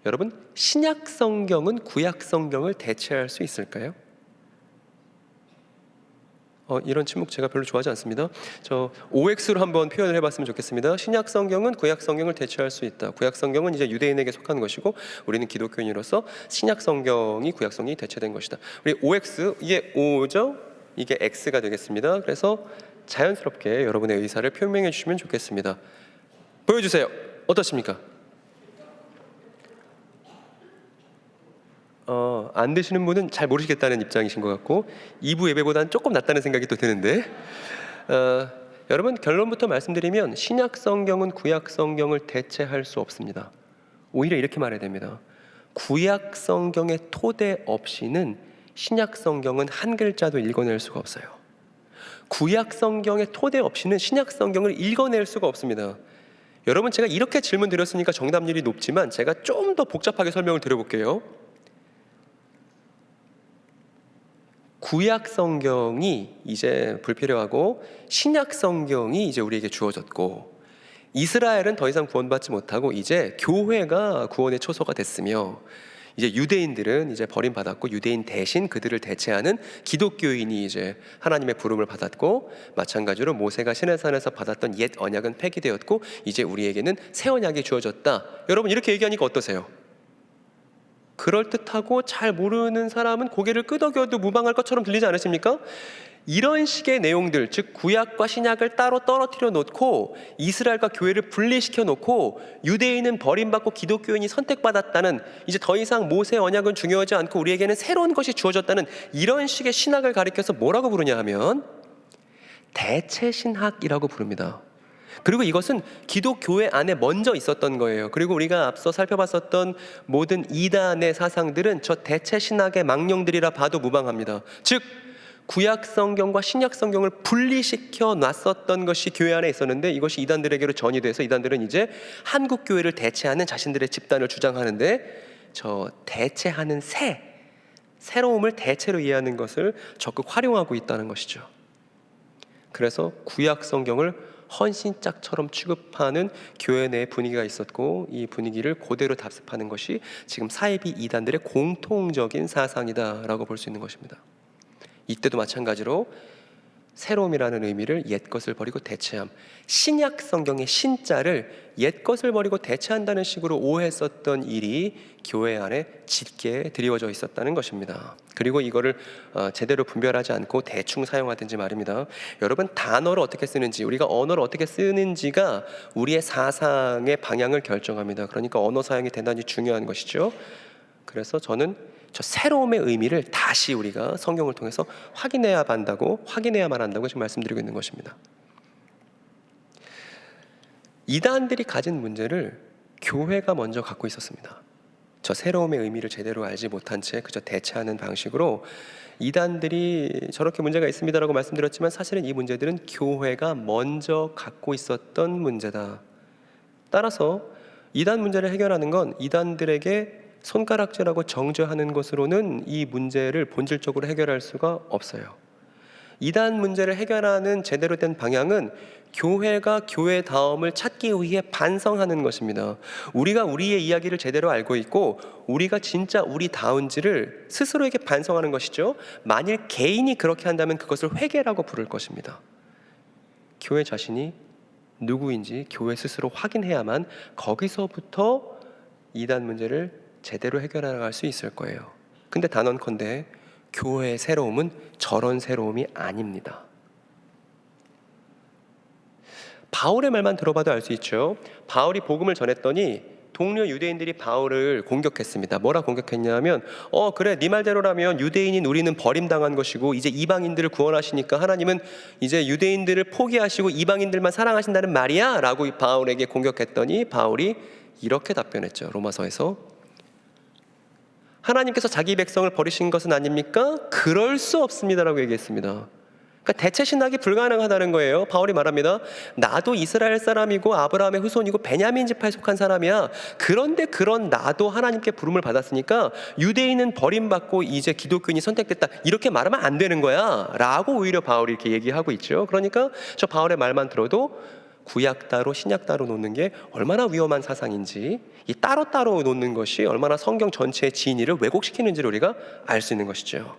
여러분, 신약 성경은 구약 성경을 대체할 수 있을까요? 이런 침묵 제가 별로 좋아하지 않습니다. 저 OX로 한번 표현을 해봤으면 좋겠습니다. 신약 성경은 구약 성경을 대체할 수 있다. 구약 성경은 이제 유대인에게 속한 것이고 우리는 기독교인으로서 신약 성경이 구약 성경이 대체된 것이다. 우리 OX, 이게 O죠? 이게 X가 되겠습니다. 그래서 자연스럽게 여러분의 의사를 표명해 주시면 좋겠습니다. 보여주세요. 어떻습니까? 안 되시는 분은 잘 모르시겠다는 입장이신 것 같고 2부 예배보다는 조금 낫다는 생각이 또 드는데, 여러분, 결론부터 말씀드리면 신약 성경은 구약 성경을 대체할 수 없습니다. 오히려 이렇게 말해야 됩니다. 구약 성경의 토대 없이는 신약 성경은 한 글자도 읽어낼 수가 없어요. 구약 성경의 토대 없이는 신약 성경을 읽어낼 수가 없습니다. 여러분, 제가 이렇게 질문 드렸으니까 정답률이 높지만 제가 좀 더 복잡하게 설명을 드려볼게요. 구약 성경이 이제 불필요하고 신약 성경이 이제 우리에게 주어졌고, 이스라엘은 더 이상 구원받지 못하고 이제 교회가 구원의 초소가 됐으며, 이제 유대인들은 이제 버림받았고 유대인 대신 그들을 대체하는 기독교인이 이제 하나님의 부름을 받았고, 마찬가지로 모세가 시내산에서 받았던 옛 언약은 폐기되었고 이제 우리에게는 새 언약이 주어졌다. 여러분, 이렇게 얘기하니까 어떠세요? 그럴듯하고 잘 모르는 사람은 고개를 끄덕여도 무방할 것처럼 들리지 않으십니까? 이런 식의 내용들, 즉 구약과 신약을 따로 떨어뜨려 놓고 이스라엘과 교회를 분리시켜 놓고 유대인은 버림받고 기독교인이 선택받았다는, 이제 더 이상 모세 언약은 중요하지 않고 우리에게는 새로운 것이 주어졌다는 이런 식의 신학을 가리켜서 뭐라고 부르냐 하면 대체 신학이라고 부릅니다. 그리고 이것은 기독교회 안에 먼저 있었던 거예요. 그리고 우리가 앞서 살펴봤었던 모든 이단의 사상들은 저 대체 신학의 망령들이라 봐도 무방합니다. 즉 구약 성경과 신약 성경을 분리시켜 놨었던 것이 교회 안에 있었는데, 이것이 이단들에게로 전이돼서 이단들은 이제 한국 교회를 대체하는 자신들의 집단을 주장하는데, 저 대체하는 새로움을 대체로 이해하는 것을 적극 활용하고 있다는 것이죠. 그래서 구약 성경을 헌신짝처럼 취급하는 교회 내의 분위기가 있었고, 이 분위기를 그대로 답습하는 것이 지금 사이비 이단들의 공통적인 사상이다라고 볼 수 있는 것입니다. 이때도 마찬가지로 새로움이라는 의미를 옛 것을 버리고 대체함, 신약 성경의 신자를 옛 것을 버리고 대체한다는 식으로 오해했었던 일이 교회 안에 짙게 드리워져 있었다는 것입니다. 그리고 이거를 제대로 분별하지 않고 대충 사용하든지 말입니다. 여러분, 단어를 어떻게 쓰는지, 우리가 언어를 어떻게 쓰는지가 우리의 사상의 방향을 결정합니다. 그러니까 언어 사용이 대단히 중요한 것이죠. 그래서 저는 저 새로움의 의미를 다시 우리가 성경을 통해서 확인해야만 한다고 지금 말씀드리고 있는 것입니다. 이단들이 가진 문제를 교회가 먼저 갖고 있었습니다. 저 새로움의 의미를 제대로 알지 못한 채 그저 대체하는 방식으로 이단들이 저렇게 문제가 있습니다라고 말씀드렸지만, 사실은 이 문제들은 교회가 먼저 갖고 있었던 문제다. 따라서 이단 문제를 해결하는 건 이단들에게 손가락질하고 정죄하는 것으로는 이 문제를 본질적으로 해결할 수가 없어요. 이단 문제를 해결하는 제대로 된 방향은 교회가 교회다움을 찾기 위해 반성하는 것입니다. 우리가 우리의 이야기를 제대로 알고 있고 우리가 진짜 우리다운지를 스스로에게 반성하는 것이죠. 만일 개인이 그렇게 한다면 그것을 회개라고 부를 것입니다. 교회 자신이 누구인지 교회 스스로 확인해야만 거기서부터 이단 문제를 제대로 해결해 나갈 수 있을 거예요. 근데 단언컨대 교회의 새로움은 저런 새로움이 아닙니다. 바울의 말만 들어봐도 알 수 있죠. 바울이 복음을 전했더니 동료 유대인들이 바울을 공격했습니다. 뭐라 공격했냐면 그래 네 말대로라면 유대인인 우리는 버림당한 것이고 이제 이방인들을 구원하시니까 하나님은 이제 유대인들을 포기하시고 이방인들만 사랑하신다는 말이야 라고 바울에게 공격했더니 바울이 이렇게 답변했죠. 로마서에서 하나님께서 자기 백성을 버리신 것은 아닙니까? 그럴 수 없습니다라고 얘기했습니다. 그러니까 대체 신학이 불가능하다는 거예요. 바울이 말합니다. 나도 이스라엘 사람이고 아브라함의 후손이고 베냐민 지파에 속한 사람이야. 그런데 그런 나도 하나님께 부름을 받았으니까 유대인은 버림받고 이제 기독교인이 선택됐다. 이렇게 말하면 안 되는 거야 라고 오히려 바울이 이렇게 얘기하고 있죠. 그러니까 저 바울의 말만 들어도 구약 따로 신약 따로 놓는 게 얼마나 위험한 사상인지, 이 따로따로 놓는 것이 얼마나 성경 전체의 진리를 왜곡시키는지를 우리가 알 수 있는 것이죠.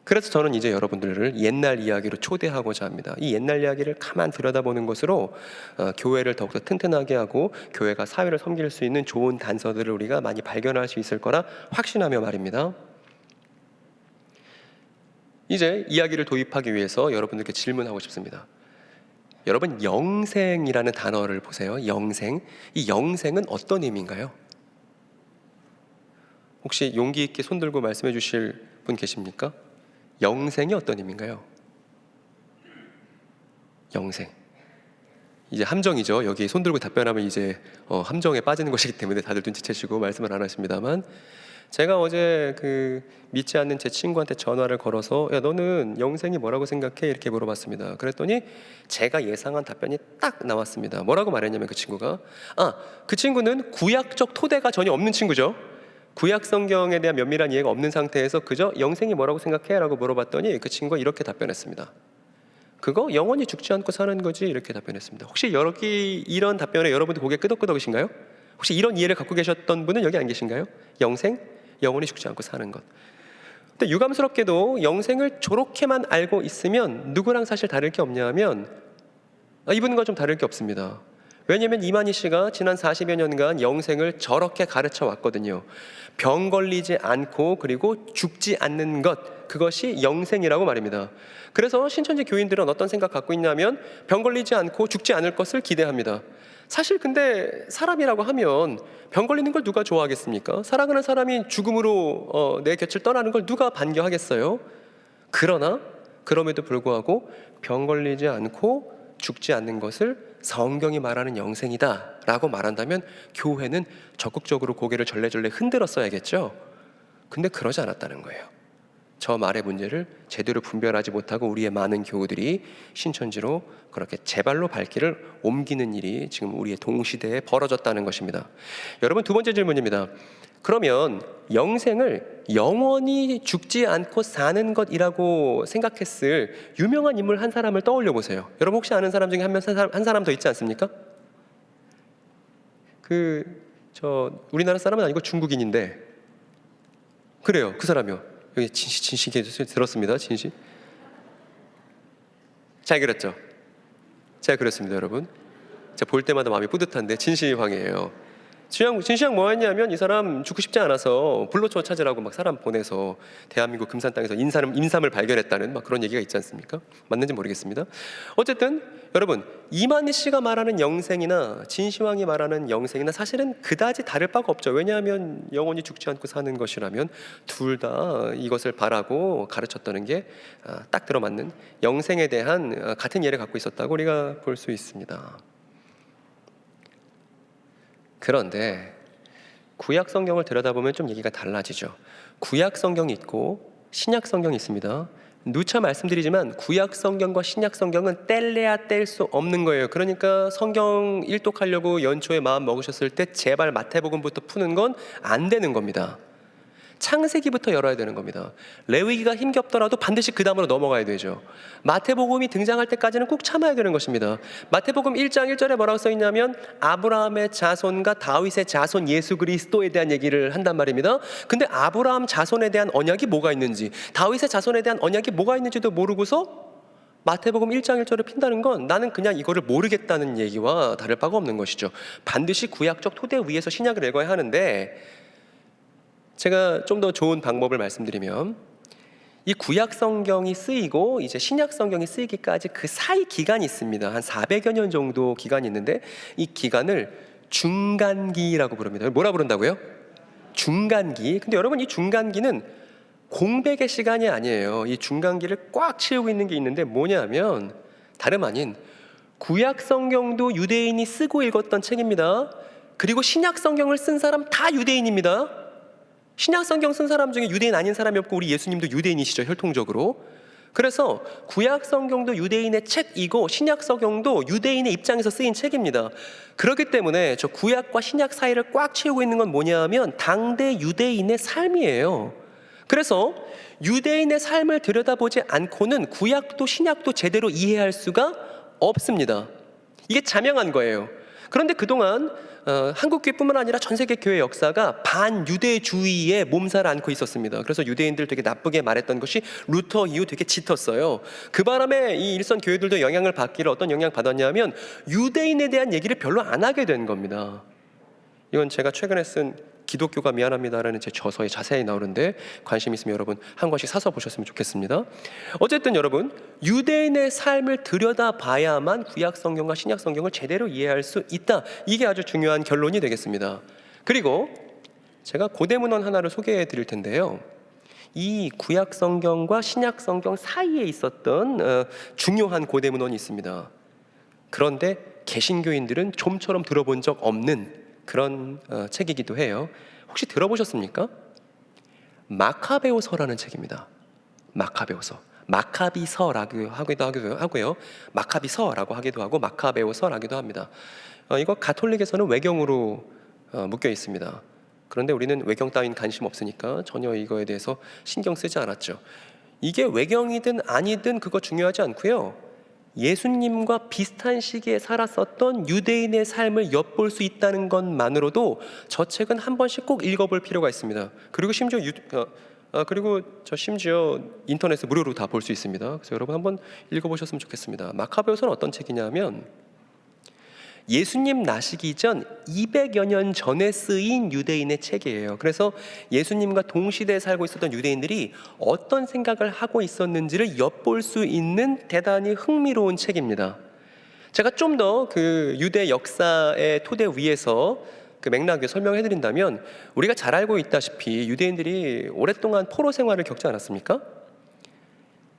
그래서 저는 이제 여러분들을 옛날 이야기로 초대하고자 합니다. 이 옛날 이야기를 가만 들여다보는 것으로 교회를 더욱더 튼튼하게 하고 교회가 사회를 섬길 수 있는 좋은 단서들을 우리가 많이 발견할 수 있을 거라 확신하며 말입니다. 이제 이야기를 도입하기 위해서 여러분들께 질문하고 싶습니다. 여러분, 영생이라는 단어를 보세요. 영생. 이 영생은 어떤 의미인가요? 혹시 용기 있게 손 들고 말씀해 주실 분 계십니까? 영생이 어떤 의미인가요? 영생. 이제 함정이죠. 여기 손 들고 답변하면 이제 함정에 빠지는 것이기 때문에 다들 눈치채시고 말씀을 안 하십니다만, 제가 어제 믿지 않는 제 친구한테 전화를 걸어서 야 너는 영생이 뭐라고 생각해? 이렇게 물어봤습니다. 그랬더니 제가 예상한 답변이 딱 나왔습니다. 뭐라고 말했냐면 그 친구가 그 친구는 구약적 토대가 전혀 없는 친구죠. 구약 성경에 대한 면밀한 이해가 없는 상태에서 그저 영생이 뭐라고 생각해? 라고 물어봤더니 그 친구가 이렇게 답변했습니다. 그거 영원히 죽지 않고 사는 거지, 이렇게 답변했습니다. 혹시 여기 이런 답변에 여러분들 고개 끄덕끄덕이신가요? 혹시 이런 이해를 갖고 계셨던 분은 여기 안 계신가요? 영생? 영원히 죽지 않고 사는 것. 근데 유감스럽게도 영생을 저렇게만 알고 있으면 누구랑 사실 다를 게 없냐 하면 이분과 좀 다를 게 없습니다. 왜냐하면 이만희 씨가 지난 40여 년간 영생을 저렇게 가르쳐 왔거든요. 병 걸리지 않고 그리고 죽지 않는 것, 그것이 영생이라고 말입니다. 그래서 신천지 교인들은 어떤 생각 갖고 있냐면 병 걸리지 않고 죽지 않을 것을 기대합니다. 사실 근데 사람이라고 하면 병 걸리는 걸 누가 좋아하겠습니까? 사랑하는 사람이 죽음으로 내 곁을 떠나는 걸 누가 반겨하겠어요? 그러나 그럼에도 불구하고 병 걸리지 않고 죽지 않는 것을 성경이 말하는 영생이다 라고 말한다면 교회는 적극적으로 고개를 절레절레 흔들었어야겠죠. 근데 그러지 않았다는 거예요. 저 말의 문제를 제대로 분별하지 못하고 우리의 많은 교우들이 신천지로 그렇게 제 발로 발길을 옮기는 일이 지금 우리의 동시대에 벌어졌다는 것입니다. 여러분, 두 번째 질문입니다. 그러면 영생을 영원히 죽지 않고 사는 것이라고 생각했을 유명한 인물 한 사람을 떠올려 보세요. 여러분 혹시 아는 사람 중에 한 사람 더 있지 않습니까? 우리나라 사람은 아니고 중국인인데, 그래요, 그 사람이요. 여기 진시 들었습니다. 진시. 잘 그렸죠? 제가 그렸습니다, 여러분. 제가 볼 때마다 마음이 뿌듯한데 진시황이에요. 진시황 뭐 했냐면 이 사람 죽고 싶지 않아서 불로초 찾으라고 막 사람 보내서 대한민국 금산 땅에서 임삼을 발견했다는 막 그런 얘기가 있지 않습니까? 맞는지 모르겠습니다. 어쨌든 여러분, 이만희 씨가 말하는 영생이나 진시황이 말하는 영생이나 사실은 그다지 다를 바가 없죠. 왜냐하면 영원히 죽지 않고 사는 것이라면 둘 다 이것을 바라고 가르쳤다는 게 딱 들어맞는 영생에 대한 같은 이해를 갖고 있었다고 우리가 볼 수 있습니다. 그런데 구약 성경을 들여다보면 좀 얘기가 달라지죠. 구약 성경이 있고 신약 성경이 있습니다. 누차 말씀드리지만 구약 성경과 신약 성경은 뗄래야 뗄 수 없는 거예요. 그러니까 성경 일독하려고 연초에 마음 먹으셨을 때 제발 마태복음부터 푸는 건 안 되는 겁니다. 창세기부터 열어야 되는 겁니다. 레위기가 힘겹더라도 반드시 그 다음으로 넘어가야 되죠. 마태복음이 등장할 때까지는 꼭 참아야 되는 것입니다. 마태복음 1장 1절에 뭐라고 써있냐면 아브라함의 자손과 다윗의 자손 예수 그리스도에 대한 얘기를 한단 말입니다. 근데 아브라함 자손에 대한 언약이 뭐가 있는지, 다윗의 자손에 대한 언약이 뭐가 있는지도 모르고서 마태복음 1장 1절을 핀다는 건 나는 그냥 이거를 모르겠다는 얘기와 다를 바가 없는 것이죠. 반드시 구약적 토대 위에서 신약을 읽어야 하는데, 제가 좀 더 좋은 방법을 말씀드리면 이 구약 성경이 쓰이고 이제 신약 성경이 쓰이기까지 그 사이 기간이 있습니다. 한 400여 년 정도 기간이 있는데 이 기간을 중간기라고 부릅니다. 뭐라 부른다고요? 중간기. 근데 여러분, 이 중간기는 공백의 시간이 아니에요. 이 중간기를 꽉 채우고 있는 게 있는데 뭐냐면 다름 아닌 구약 성경도 유대인이 쓰고 읽었던 책입니다. 그리고 신약 성경을 쓴 사람 다 유대인입니다. 신약 성경 쓴 사람 중에 유대인 아닌 사람이 없고 우리 예수님도 유대인이시죠, 혈통적으로. 그래서 구약 성경도 유대인의 책이고 신약 성경도 유대인의 입장에서 쓰인 책입니다. 그렇기 때문에 저 구약과 신약 사이를 꽉 채우고 있는 건 뭐냐면 당대 유대인의 삶이에요. 그래서 유대인의 삶을 들여다보지 않고는 구약도 신약도 제대로 이해할 수가 없습니다. 이게 자명한 거예요. 그런데 그동안 한국교회뿐만 아니라 전 세계 교회 역사가 반유대주의에 몸살을 앓고 있었습니다. 그래서 유대인들 되게 나쁘게 말했던 것이 루터 이후 되게 짙었어요. 그 바람에 이 일선 교회들도 영향을 받기를 어떤 영향을 받았냐면 유대인에 대한 얘기를 별로 안 하게 된 겁니다. 이건 제가 최근에 쓴 기독교가 미안합니다라는 제 저서에 자세히 나오는데 관심 있으면 여러분 한 권씩 사서 보셨으면 좋겠습니다. 어쨌든 여러분, 유대인의 삶을 들여다봐야만 구약 성경과 신약 성경을 제대로 이해할 수 있다. 이게 아주 중요한 결론이 되겠습니다. 그리고 제가 고대문헌 하나를 소개해 드릴 텐데요. 이 구약 성경과 신약 성경 사이에 있었던 중요한 고대문헌이 있습니다. 그런데 개신교인들은 좀처럼 들어본 적 없는 그런 책이기도 해요. 혹시 들어보셨습니까? 마카베오서라는 책입니다. 마카베오서. 마카비서라고 하기도 하고요. 마카비서라고 하기도 하고 마카베오서라기도 합니다. 이거 가톨릭에서는 외경으로 묶여 있습니다. 그런데 우리는 외경 따윈 관심 없으니까 전혀 이거에 대해서 신경 쓰지 않았죠. 이게 외경이든 아니든 그거 중요하지 않고요. 예수님과 비슷한 시기에 살았었던 유대인의 삶을 엿볼 수 있다는 것만으로도 저 책은 한 번씩 꼭 읽어볼 필요가 있습니다. 그리고 심지어 심지어 인터넷에 무료로 다 볼 수 있습니다. 그래서 여러분 한번 읽어보셨으면 좋겠습니다. 마카베오서는 어떤 책이냐면 예수님 나시기 전 200여 년 전에 쓰인 유대인의 책이에요. 그래서 예수님과 동시대에 살고 있었던 유대인들이 어떤 생각을 하고 있었는지를 엿볼 수 있는 대단히 흥미로운 책입니다. 제가 좀 더 그 유대 역사의 토대 위에서 그 맥락을 설명해 드린다면, 우리가 잘 알고 있다시피 유대인들이 오랫동안 포로 생활을 겪지 않았습니까?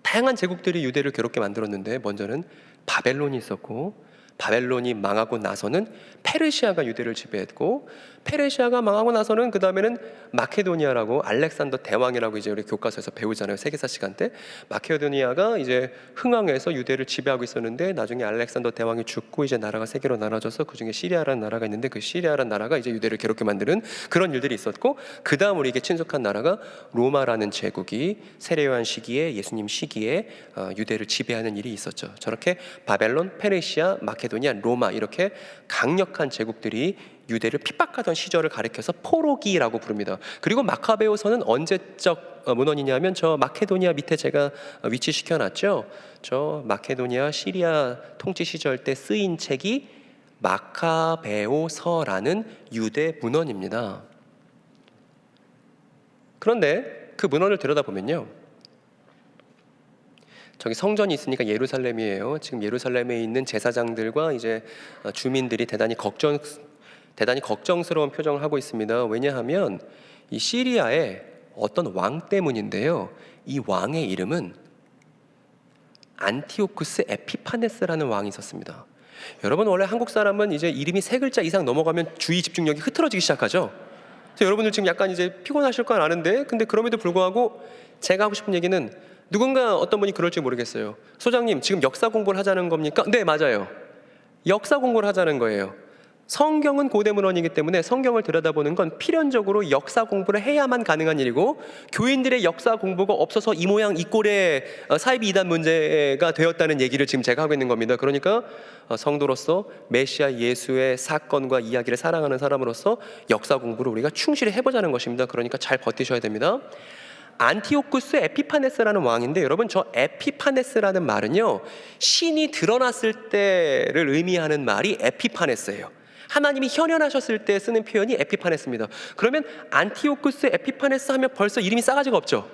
다양한 제국들이 유대를 괴롭게 만들었는데 먼저는 바벨론이 있었고, 바벨론이 망하고 나서는 페르시아가 유대를 지배했고, 페르시아가 망하고 나서는 그 다음에는 마케도니아라고, 알렉산더 대왕이라고 이제 우리 교과서에서 배우잖아요. 세계사 시간 때. 마케도니아가 이제 흥왕해서 유대를 지배하고 있었는데 나중에 알렉산더 대왕이 죽고 이제 나라가 세 개로 나눠져서 그 중에 시리아라는 나라가 있는데 그 시리아라는 나라가 이제 유대를 괴롭게 만드는 그런 일들이 있었고, 그 다음 우리에게 친숙한 나라가 로마라는 제국이 세례요한 시기에, 예수님 시기에 유대를 지배하는 일이 있었죠. 저렇게 바벨론, 페르시아, 마케도니아, 로마 이렇게 강력한 제국들이 유대를 핍박하던 시절을 가리켜서 포로기라고 부릅니다. 그리고 마카베오서는 언제적 문헌이냐면 저 마케도니아 밑에 제가 위치시켜놨죠. 저 마케도니아 시리아 통치 시절 때 쓰인 책이 마카베오서라는 유대 문헌입니다. 그런데 그 문헌을 들여다보면요, 저기 성전이 있으니까 예루살렘이에요. 지금 예루살렘에 있는 제사장들과 이제 주민들이 대단히 걱정스러운 표정을 하고 있습니다. 왜냐하면 이 시리아의 어떤 왕 때문인데요. 이 왕의 이름은 안티오쿠스 에피파네스라는 왕이 있었습니다. 여러분, 원래 한국 사람은 이제 이름이 3글자 이상 넘어가면 주의 집중력이 흐트러지기 시작하죠. 그래서 여러분들 지금 약간 이제 피곤하실 건 아는데, 근데 그럼에도 불구하고 제가 하고 싶은 얘기는 누군가 어떤 분이 그럴지 모르겠어요. 소장님, 지금 역사 공부를 하자는 겁니까? 네, 맞아요. 역사 공부를 하자는 거예요. 성경은 고대 문헌이기 때문에 성경을 들여다보는 건 필연적으로 역사 공부를 해야만 가능한 일이고, 교인들의 역사 공부가 없어서 이 모양 이 꼴의 사이비 이단 문제가 되었다는 얘기를 지금 제가 하고 있는 겁니다. 그러니까 성도로서 메시아 예수의 사건과 이야기를 사랑하는 사람으로서 역사 공부를 우리가 충실히 해보자는 것입니다. 그러니까 잘 버티셔야 됩니다. 안티오쿠스 에피파네스라는 왕인데, 여러분, 저 에피파네스라는 말은요, 신이 드러났을 때를 의미하는 말이 에피파네스예요. 하나님이 현현하셨을 때 쓰는 표현이 에피파네스입니다. 그러면 안티오쿠스 에피파네스 하면 벌써 이름이 싸가지가 없죠.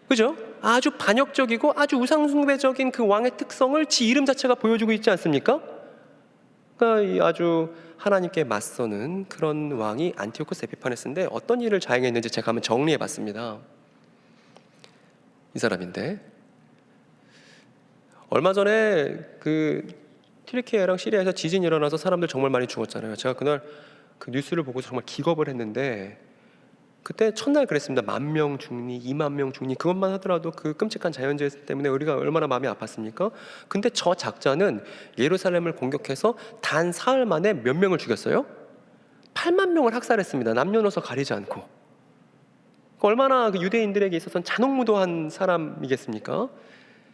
그죠? 아주 반역적이고 아주 우상숭배적인 그 왕의 특성을 지 이름 자체가 보여주고 있지 않습니까? 그러니까 아주 하나님께 맞서는 그런 왕이 안티오쿠스 에피파네스인데, 어떤 일을 자행했는지 제가 한번 정리해 봤습니다. 이 사람인데, 얼마 전에 그 튀르키예랑 시리아에서 지진이 일어나서 사람들 정말 많이 죽었잖아요. 제가 그날 그 뉴스를 보고 정말 기겁을 했는데, 그때 첫날 그랬습니다. 10,000명 죽니, 20,000명 죽니, 그것만 하더라도 그 끔찍한 자연재해 때문에 우리가 얼마나 마음이 아팠습니까? 근데 저 작자는 예루살렘을 공격해서 단 사흘 만에 몇 명을 죽였어요? 8만 명을 학살했습니다. 남녀노소 가리지 않고. 얼마나 그 유대인들에게 있어서는 잔혹무도한 사람이겠습니까?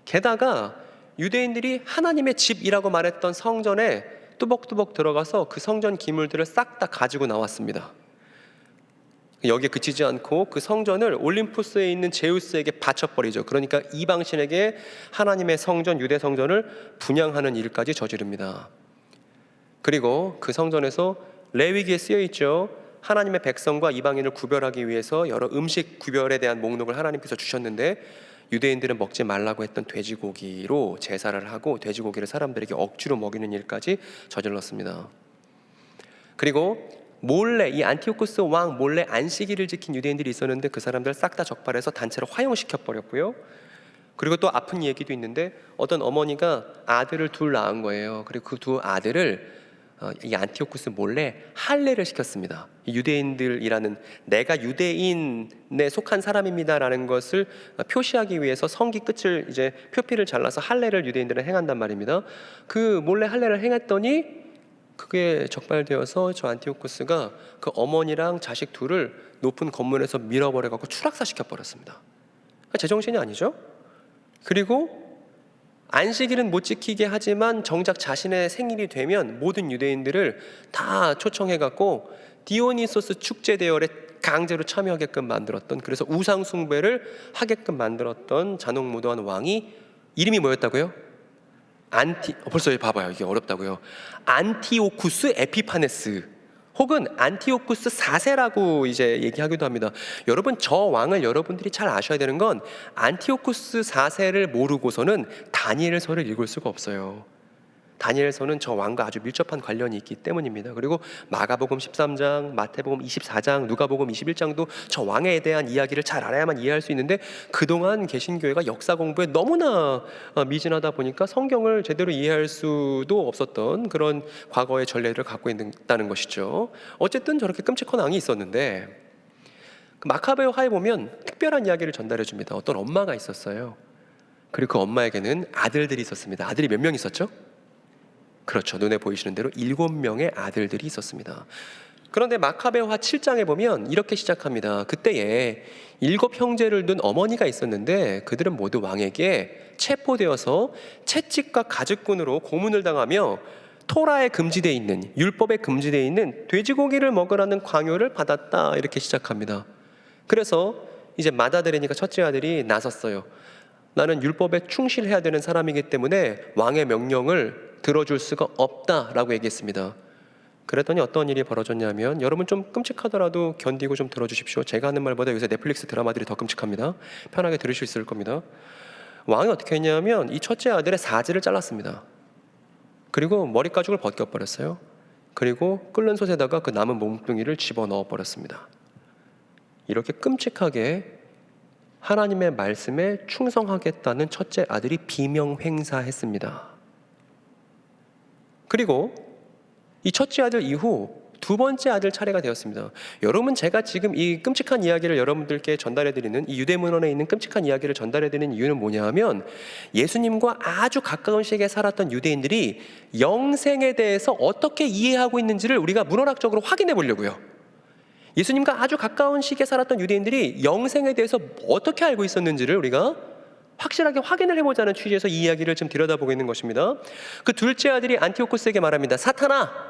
게다가 유대인들이 하나님의 집이라고 말했던 성전에 뚜벅뚜벅 들어가서 그 성전 기물들을 싹 다 가지고 나왔습니다. 여기에 그치지 않고 그 성전을 올림푸스에 있는 제우스에게 바쳐버리죠. 그러니까 이방신에게 하나님의 성전, 유대 성전을 분양하는 일까지 저지릅니다. 그리고 그 성전에서 레위기에 쓰여 있죠. 하나님의 백성과 이방인을 구별하기 위해서 여러 음식 구별에 대한 목록을 하나님께서 주셨는데, 유대인들은 먹지 말라고 했던 돼지고기로 제사를 하고 돼지고기를 사람들에게 억지로 먹이는 일까지 저질렀습니다. 그리고 몰래, 이 안티오쿠스 왕 몰래 안식일을 지킨 유대인들이 있었는데 그 사람들 싹 다 적발해서 단체로 화형시켜 버렸고요. 그리고 또 아픈 얘기도 있는데, 어떤 어머니가 아들을 둘 낳은 거예요. 그리고 그 두 아들을 이 안티오쿠스 몰래 할례를 시켰습니다. 유대인들이라는, 내가 유대인에 속한 사람입니다라는 것을 표시하기 위해서 성기 끝을 이제 표피를 잘라서 할례를 유대인들은 행한단 말입니다. 그 몰래 할례를 행했더니 그게 적발되어서 저 안티오쿠스가 그 어머니랑 자식 둘을 높은 건물에서 밀어버려 갖고 추락사시켜 버렸습니다. 제정신이 아니죠? 그리고 안식일은 못 지키게 하지만 정작 자신의 생일이 되면 모든 유대인들을 다 초청해 갖고 디오니소스 축제 대열에 강제로 참여하게끔 만들었던, 그래서 우상 숭배를 하게끔 만들었던 잔혹무도한 왕이 이름이 뭐였다고요? 벌써 봐봐요, 이게 어렵다고요. 안티오쿠스 에피파네스, 혹은 안티오쿠스 4세라고 이제 얘기하기도 합니다. 여러분, 저 왕을 여러분들이 잘 아셔야 되는 건, 안티오쿠스 4세를 모르고서는 다니엘서를 읽을 수가 없어요. 다니엘서는 저 왕과 아주 밀접한 관련이 있기 때문입니다. 그리고 마가복음 13장, 마태복음 24장, 누가복음 21장도 저 왕에 대한 이야기를 잘 알아야만 이해할 수 있는데, 그동안 개신교회가 역사 공부에 너무나 미진하다 보니까 성경을 제대로 이해할 수도 없었던 그런 과거의 전례를 갖고 있다는 것이죠. 어쨌든 저렇게 끔찍한 왕이 있었는데, 그 마카베오 하에 보면 특별한 이야기를 전달해 줍니다. 어떤 엄마가 있었어요. 그리고 그 엄마에게는 아들들이 있었습니다. 아들이 몇 명 있었죠? 그렇죠. 눈에 보이시는 대로 7명의 아들들이 있었습니다. 그런데 마카베오하 7장에 보면 이렇게 시작합니다. 그때에 7 형제를 둔 어머니가 있었는데, 그들은 모두 왕에게 체포되어서 채찍과 가죽끈으로 고문을 당하며 토라에 금지되어 있는, 율법에 금지되어 있는 돼지고기를 먹으라는 강요를 받았다. 이렇게 시작합니다. 그래서 이제 맏아들이니까 첫째 아들이 나섰어요. 나는 율법에 충실해야 되는 사람이기 때문에 왕의 명령을 들어줄 수가 없다라고 얘기했습니다. 그랬더니 어떤 일이 벌어졌냐면, 여러분 좀 끔찍하더라도 견디고 좀 들어주십시오. 제가 하는 말보다 요새 넷플릭스 드라마들이 더 끔찍합니다. 편하게 들으실 수 있을 겁니다. 왕이 어떻게 했냐면 이 첫째 아들의 사지를 잘랐습니다. 그리고 머리가죽을 벗겨버렸어요. 그리고 끓는 솥에다가 그 남은 몸뚱이를 집어넣어 버렸습니다. 이렇게 끔찍하게 하나님의 말씀에 충성하겠다는 첫째 아들이 비명횡사했습니다. 그리고 이 첫째 아들 이후 두 번째 아들 차례가 되었습니다. 여러분, 제가 지금 이 끔찍한 이야기를 여러분들께 전달해드리는, 이 유대문헌에 있는 끔찍한 이야기를 전달해드리는 이유는 뭐냐 하면, 예수님과 아주 가까운 시기에 살았던 유대인들이 영생에 대해서 어떻게 이해하고 있는지를 우리가 문헌학적으로 확인해 보려고요. 예수님과 아주 가까운 시기에 살았던 유대인들이 영생에 대해서 어떻게 알고 있었는지를 우리가 확실하게 확인을 해보자는 취지에서 이 이야기를 지금 들여다보고 있는 것입니다. 그 둘째 아들이 안티오코스에게 말합니다. 사탄아,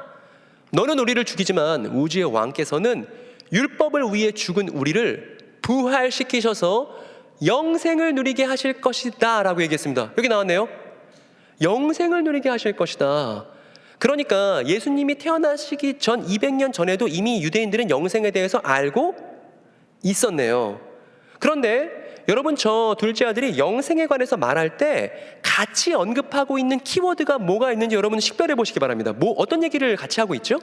너는 우리를 죽이지만 우주의 왕께서는 율법을 위해 죽은 우리를 부활시키셔서 영생을 누리게 하실 것이다 라고 얘기했습니다. 여기 나왔네요. 영생을 누리게 하실 것이다. 그러니까 예수님이 태어나시기 전 200년 전에도 이미 유대인들은 영생에 대해서 알고 있었네요. 그런데 여러분, 저 둘째 아들이 영생에 관해서 말할 때 같이 언급하고 있는 키워드가 뭐가 있는지 여러분 식별해 보시기 바랍니다. 어떤 얘기를 같이 하고 있죠?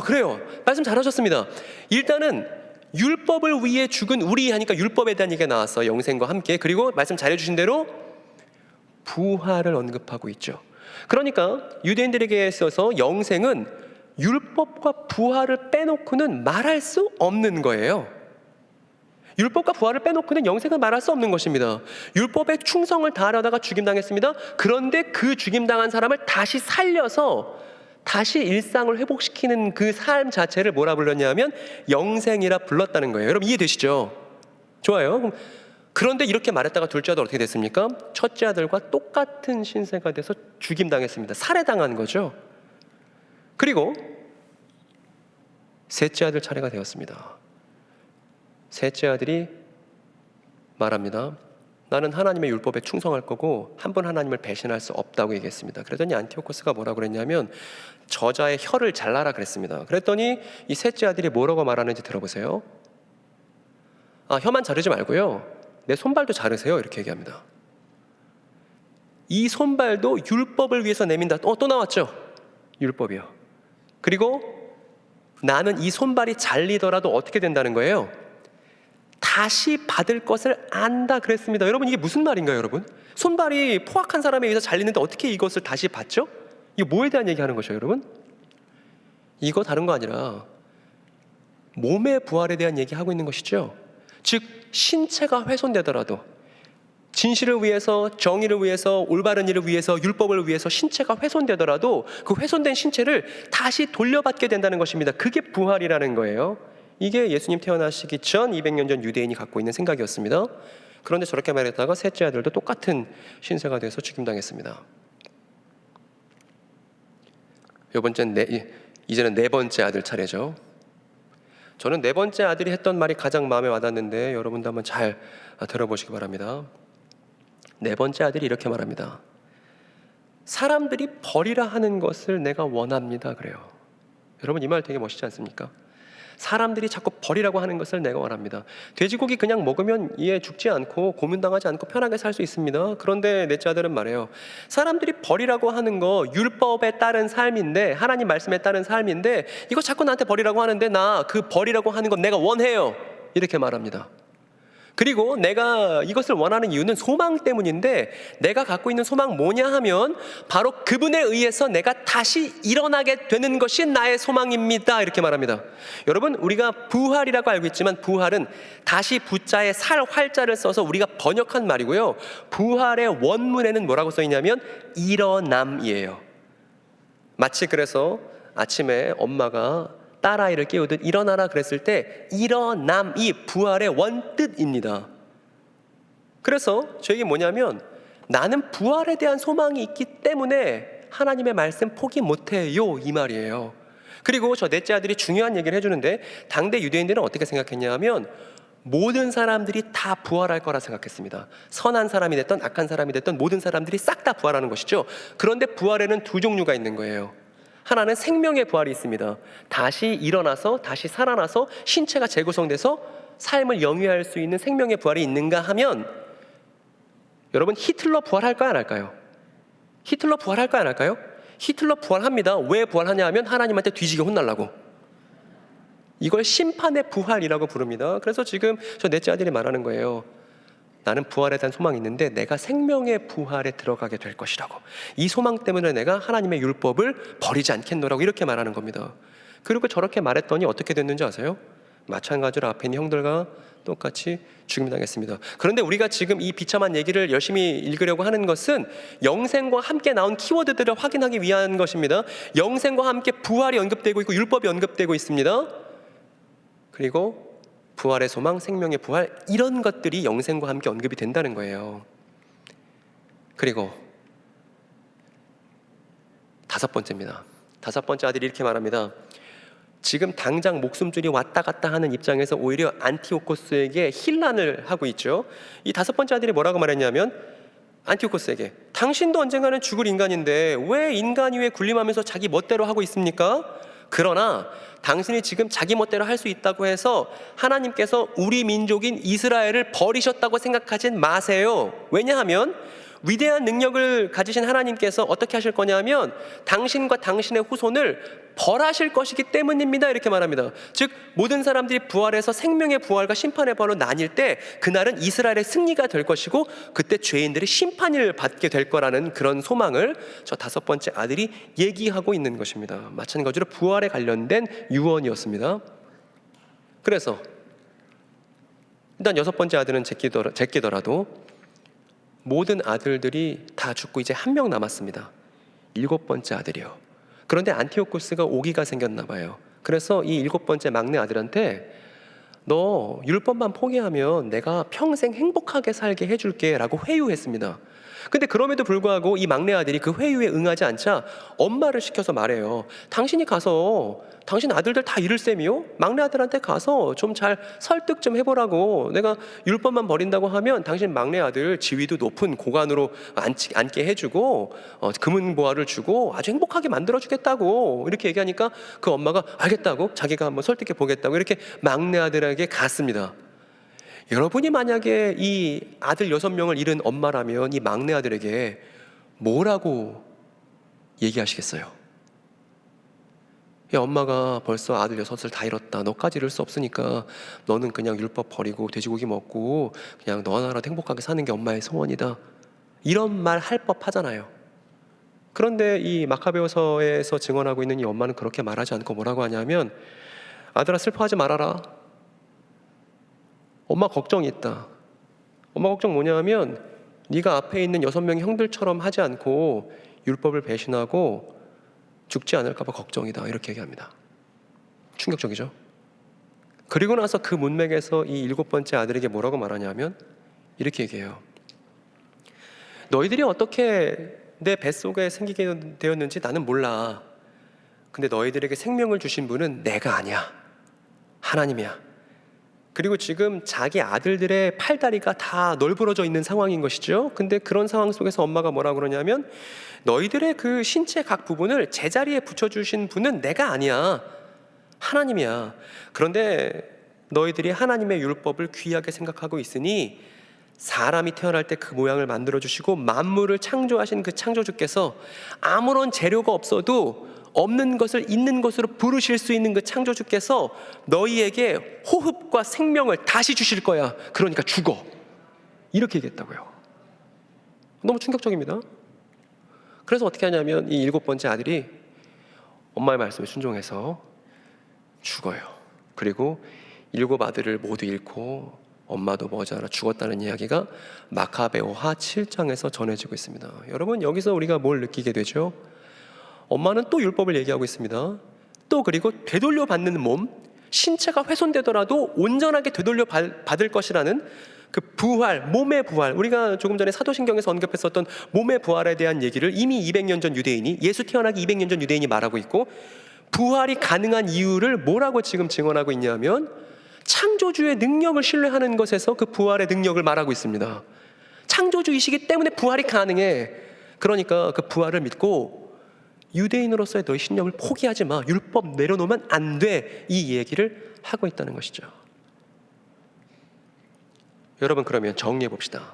그래요. 말씀 잘하셨습니다. 일단은 율법을 위해 죽은 우리 하니까 율법에 대한 얘기가 나왔어요. 영생과 함께. 그리고 말씀 잘해주신 대로 부활을 언급하고 있죠. 그러니까 유대인들에게 있어서 영생은 율법과 부활을 빼놓고는 말할 수 없는 거예요. 율법과 부활을 빼놓고는 영생을 말할 수 없는 것입니다. 율법에 충성을 다하려다가 죽임당했습니다. 그런데 그 죽임당한 사람을 다시 살려서 다시 일상을 회복시키는 그 삶 자체를 뭐라 불렀냐면 영생이라 불렀다는 거예요. 여러분 이해되시죠? 좋아요. 그런데 이렇게 말했다가 둘째 아들 어떻게 됐습니까? 첫째 아들과 똑같은 신세가 돼서 죽임당했습니다. 살해당한 거죠. 그리고 셋째 아들 차례가 되었습니다. 셋째 아들이 말합니다. 나는 하나님의 율법에 충성할 거고 한 번 하나님을 배신할 수 없다고 얘기했습니다. 그랬더니 안티오코스가 뭐라고 그랬냐면 저자의 혀를 잘라라 그랬습니다. 그랬더니 이 셋째 아들이 뭐라고 말하는지 들어보세요. 혀만 자르지 말고요, 내 손발도 자르세요, 이렇게 얘기합니다. 이 손발도 율법을 위해서 내민다. 또 나왔죠? 율법이요. 그리고 나는 이 손발이 잘리더라도 어떻게 된다는 거예요? 다시 받을 것을 안다 그랬습니다. 여러분 이게 무슨 말인가요, 여러분? 손발이 포악한 사람에 의해서 잘리는데 어떻게 이것을 다시 받죠? 이거 뭐에 대한 얘기하는 거죠, 여러분? 이거 다른 거 아니라 몸의 부활에 대한 얘기하고 있는 것이죠. 즉 신체가 훼손되더라도 진실을 위해서, 정의를 위해서, 올바른 일을 위해서, 율법을 위해서 신체가 훼손되더라도 그 훼손된 신체를 다시 돌려받게 된다는 것입니다. 그게 부활이라는 거예요. 이게 예수님 태어나시기 전 200년 전 유대인이 갖고 있는 생각이었습니다. 그런데 저렇게 말했다가 셋째 아들도 똑같은 신세가 돼서 죽임당했습니다. 이제는 네 번째 아들 차례죠. 저는 네 번째 아들이 했던 말이 가장 마음에 와닿는데 여러분도 한번 잘 들어보시기 바랍니다. 네 번째 아들이 이렇게 말합니다. 사람들이 버리라 하는 것을 내가 원합니다. 그래요. 여러분 이 말 되게 멋있지 않습니까? 사람들이 자꾸 버리라고 하는 것을 내가 원합니다. 돼지고기 그냥 먹으면 이에 죽지 않고 고문당하지 않고 편하게 살 수 있습니다. 그런데 넷째 아들은 말해요. 사람들이 버리라고 하는 거 율법에 따른 삶인데, 하나님 말씀에 따른 삶인데 이거 자꾸 나한테 버리라고 하는데 나 그 버리라고 하는 건 내가 원해요. 이렇게 말합니다. 그리고 내가 이것을 원하는 이유는 소망 때문인데, 내가 갖고 있는 소망 뭐냐 하면 바로 그분에 의해서 내가 다시 일어나게 되는 것이 나의 소망입니다. 이렇게 말합니다. 여러분 우리가 부활이라고 알고 있지만 부활은 다시 부자에 살 활자를 써서 우리가 번역한 말이고요, 부활의 원문에는 뭐라고 써있냐면 일어남이에요. 마치 그래서 아침에 엄마가 딸아이를 깨우듯 일어나라 그랬을 때 일어남이 부활의 원뜻입니다. 그래서 저에게 뭐냐면 나는 부활에 대한 소망이 있기 때문에 하나님의 말씀 포기 못해요, 이 말이에요. 그리고 저 넷째 아들이 중요한 얘기를 해주는데, 당대 유대인들은 어떻게 생각했냐 하면 모든 사람들이 다 부활할 거라 생각했습니다. 선한 사람이 됐던 악한 사람이 됐던 모든 사람들이 싹 다 부활하는 것이죠. 그런데 부활에는 두 종류가 있는 거예요. 하나는 생명의 부활이 있습니다. 다시 일어나서 다시 살아나서 신체가 재구성돼서 삶을 영위할 수 있는 생명의 부활이 있는가 하면, 여러분 히틀러 부활할까요 안 할까요? 히틀러 부활할까요 안 할까요? 히틀러 부활합니다. 왜 부활하냐 하면 하나님한테 뒤지게 혼나려고. 이걸 심판의 부활이라고 부릅니다. 그래서 지금 저 넷째 아들이 말하는 거예요. 나는 부활에 대한 소망이 있는데 내가 생명의 부활에 들어가게 될 것이라고. 이 소망 때문에 내가 하나님의 율법을 버리지 않겠노라고 이렇게 말하는 겁니다. 그리고 저렇게 말했더니 어떻게 됐는지 아세요? 마찬가지로 앞에 있는 형들과 똑같이 죽임당했습니다. 그런데 우리가 지금 이 비참한 얘기를 열심히 읽으려고 하는 것은 영생과 함께 나온 키워드들을 확인하기 위한 것입니다. 영생과 함께 부활이 언급되고 있고 율법이 언급되고 있습니다. 그리고 부활의 소망, 생명의 부활, 이런 것들이 영생과 함께 언급이 된다는 거예요. 그리고 5번째입니다. 5번째 아들이 이렇게 말합니다. 지금 당장 목숨줄이 왔다 갔다 하는 입장에서 오히려 안티오코스에게 힐난을 하고 있죠. 이 5번째 아들이 뭐라고 말했냐면 안티오코스에게, 당신도 언젠가는 죽을 인간인데 왜 인간 위에 군림하면서 자기 멋대로 하고 있습니까? 그러나 당신이 지금 자기 멋대로 할 수 있다고 해서 하나님께서 우리 민족인 이스라엘을 버리셨다고 생각하진 마세요. 왜냐하면 위대한 능력을 가지신 하나님께서 어떻게 하실 거냐면 당신과 당신의 후손을 벌하실 것이기 때문입니다. 이렇게 말합니다. 즉 모든 사람들이 부활해서 생명의 부활과 심판의 부활로 나뉠 때 그날은 이스라엘의 승리가 될 것이고 그때 죄인들이 심판을 받게 될 거라는 그런 소망을 저 5번째 아들이 얘기하고 있는 것입니다. 마찬가지로 부활에 관련된 유언이었습니다. 그래서 일단 6번째 아들은 제끼더라도 모든 아들들이 다 죽고 이제 한 명 남았습니다. 7번째 아들이요. 그런데 안티오코스가 오기가 생겼나 봐요. 그래서 이 7번째 막내 아들한테 너 율법만 포기하면 내가 평생 행복하게 살게 해줄게 라고 회유했습니다. 근데 그럼에도 불구하고 이 막내 아들이 그 회유에 응하지 않자 엄마를 시켜서 말해요. 당신이 가서 당신 아들들 다 잃을 셈이요? 막내 아들한테 가서 좀 잘 설득 좀 해보라고. 내가 율법만 버린다고 하면 당신 막내 아들 지위도 높은 고관으로 앉게 해주고 금은보화를 주고 아주 행복하게 만들어주겠다고 이렇게 얘기하니까 그 엄마가 알겠다고 자기가 한번 설득해 보겠다고 이렇게 막내 아들에게 갔습니다. 여러분이 만약에 이 아들 6명을 잃은 엄마라면 이 막내 아들에게 뭐라고 얘기하시겠어요? 야, 엄마가 벌써 아들 6을 다 잃었다. 너까지 잃을 수 없으니까 너는 그냥 율법 버리고 돼지고기 먹고 그냥 너 하나라도 행복하게 사는 게 엄마의 소원이다. 이런 말 할 법하잖아요. 그런데 이 마카베오서에서 증언하고 있는 이 엄마는 그렇게 말하지 않고 뭐라고 하냐면 아들아 슬퍼하지 말아라. 엄마 걱정이 있다. 엄마 걱정 뭐냐면 네가 앞에 있는 6명의 형들처럼 하지 않고 율법을 배신하고 죽지 않을까 봐 걱정이다. 이렇게 얘기합니다. 충격적이죠? 그리고 나서 그 문맥에서 이 7번째 아들에게 뭐라고 말하냐면 이렇게 얘기해요. 너희들이 어떻게 내 뱃속에 생기게 되었는지 나는 몰라. 근데 너희들에게 생명을 주신 분은 내가 아니야. 하나님이야. 그리고 지금 자기 아들들의 팔다리가 다 널브러져 있는 상황인 것이죠. 근데 그런 상황 속에서 엄마가 뭐라고 그러냐면 너희들의 그 신체 각 부분을 제자리에 붙여주신 분은 내가 아니야. 하나님이야. 그런데 너희들이 하나님의 율법을 귀하게 생각하고 있으니 사람이 태어날 때 그 모양을 만들어주시고 만물을 창조하신 그 창조주께서 아무런 재료가 없어도 없는 것을 있는 것으로 부르실 수 있는 그 창조주께서 너희에게 호흡과 생명을 다시 주실 거야. 그러니까 죽어. 이렇게 얘기했다고요. 너무 충격적입니다. 그래서 어떻게 하냐면 이 7번째 아들이 엄마의 말씀에 순종해서 죽어요. 그리고 7 아들을 모두 잃고 엄마도 머지않아 죽었다는 이야기가 마카베오하 7장에서 전해지고 있습니다. 여러분 여기서 우리가 뭘 느끼게 되죠? 엄마는 또 율법을 얘기하고 있습니다. 또 그리고 되돌려 받는 몸, 신체가 훼손되더라도 온전하게 되돌려 받을 것이라는 그 부활, 몸의 부활. 우리가 조금 전에 사도신경에서 언급했었던 몸의 부활에 대한 얘기를 이미 200년 전 유대인이, 예수 태어나기 200년 전 유대인이 말하고 있고, 부활이 가능한 이유를 뭐라고 지금 증언하고 있냐면 창조주의 능력을 신뢰하는 것에서 그 부활의 능력을 말하고 있습니다. 창조주이시기 때문에 부활이 가능해. 그러니까 그 부활을 믿고 유대인으로서의 너의 신념을 포기하지 마. 율법 내려놓으면 안 돼. 이 얘기를 하고 있다는 것이죠. 여러분 그러면 정리해 봅시다.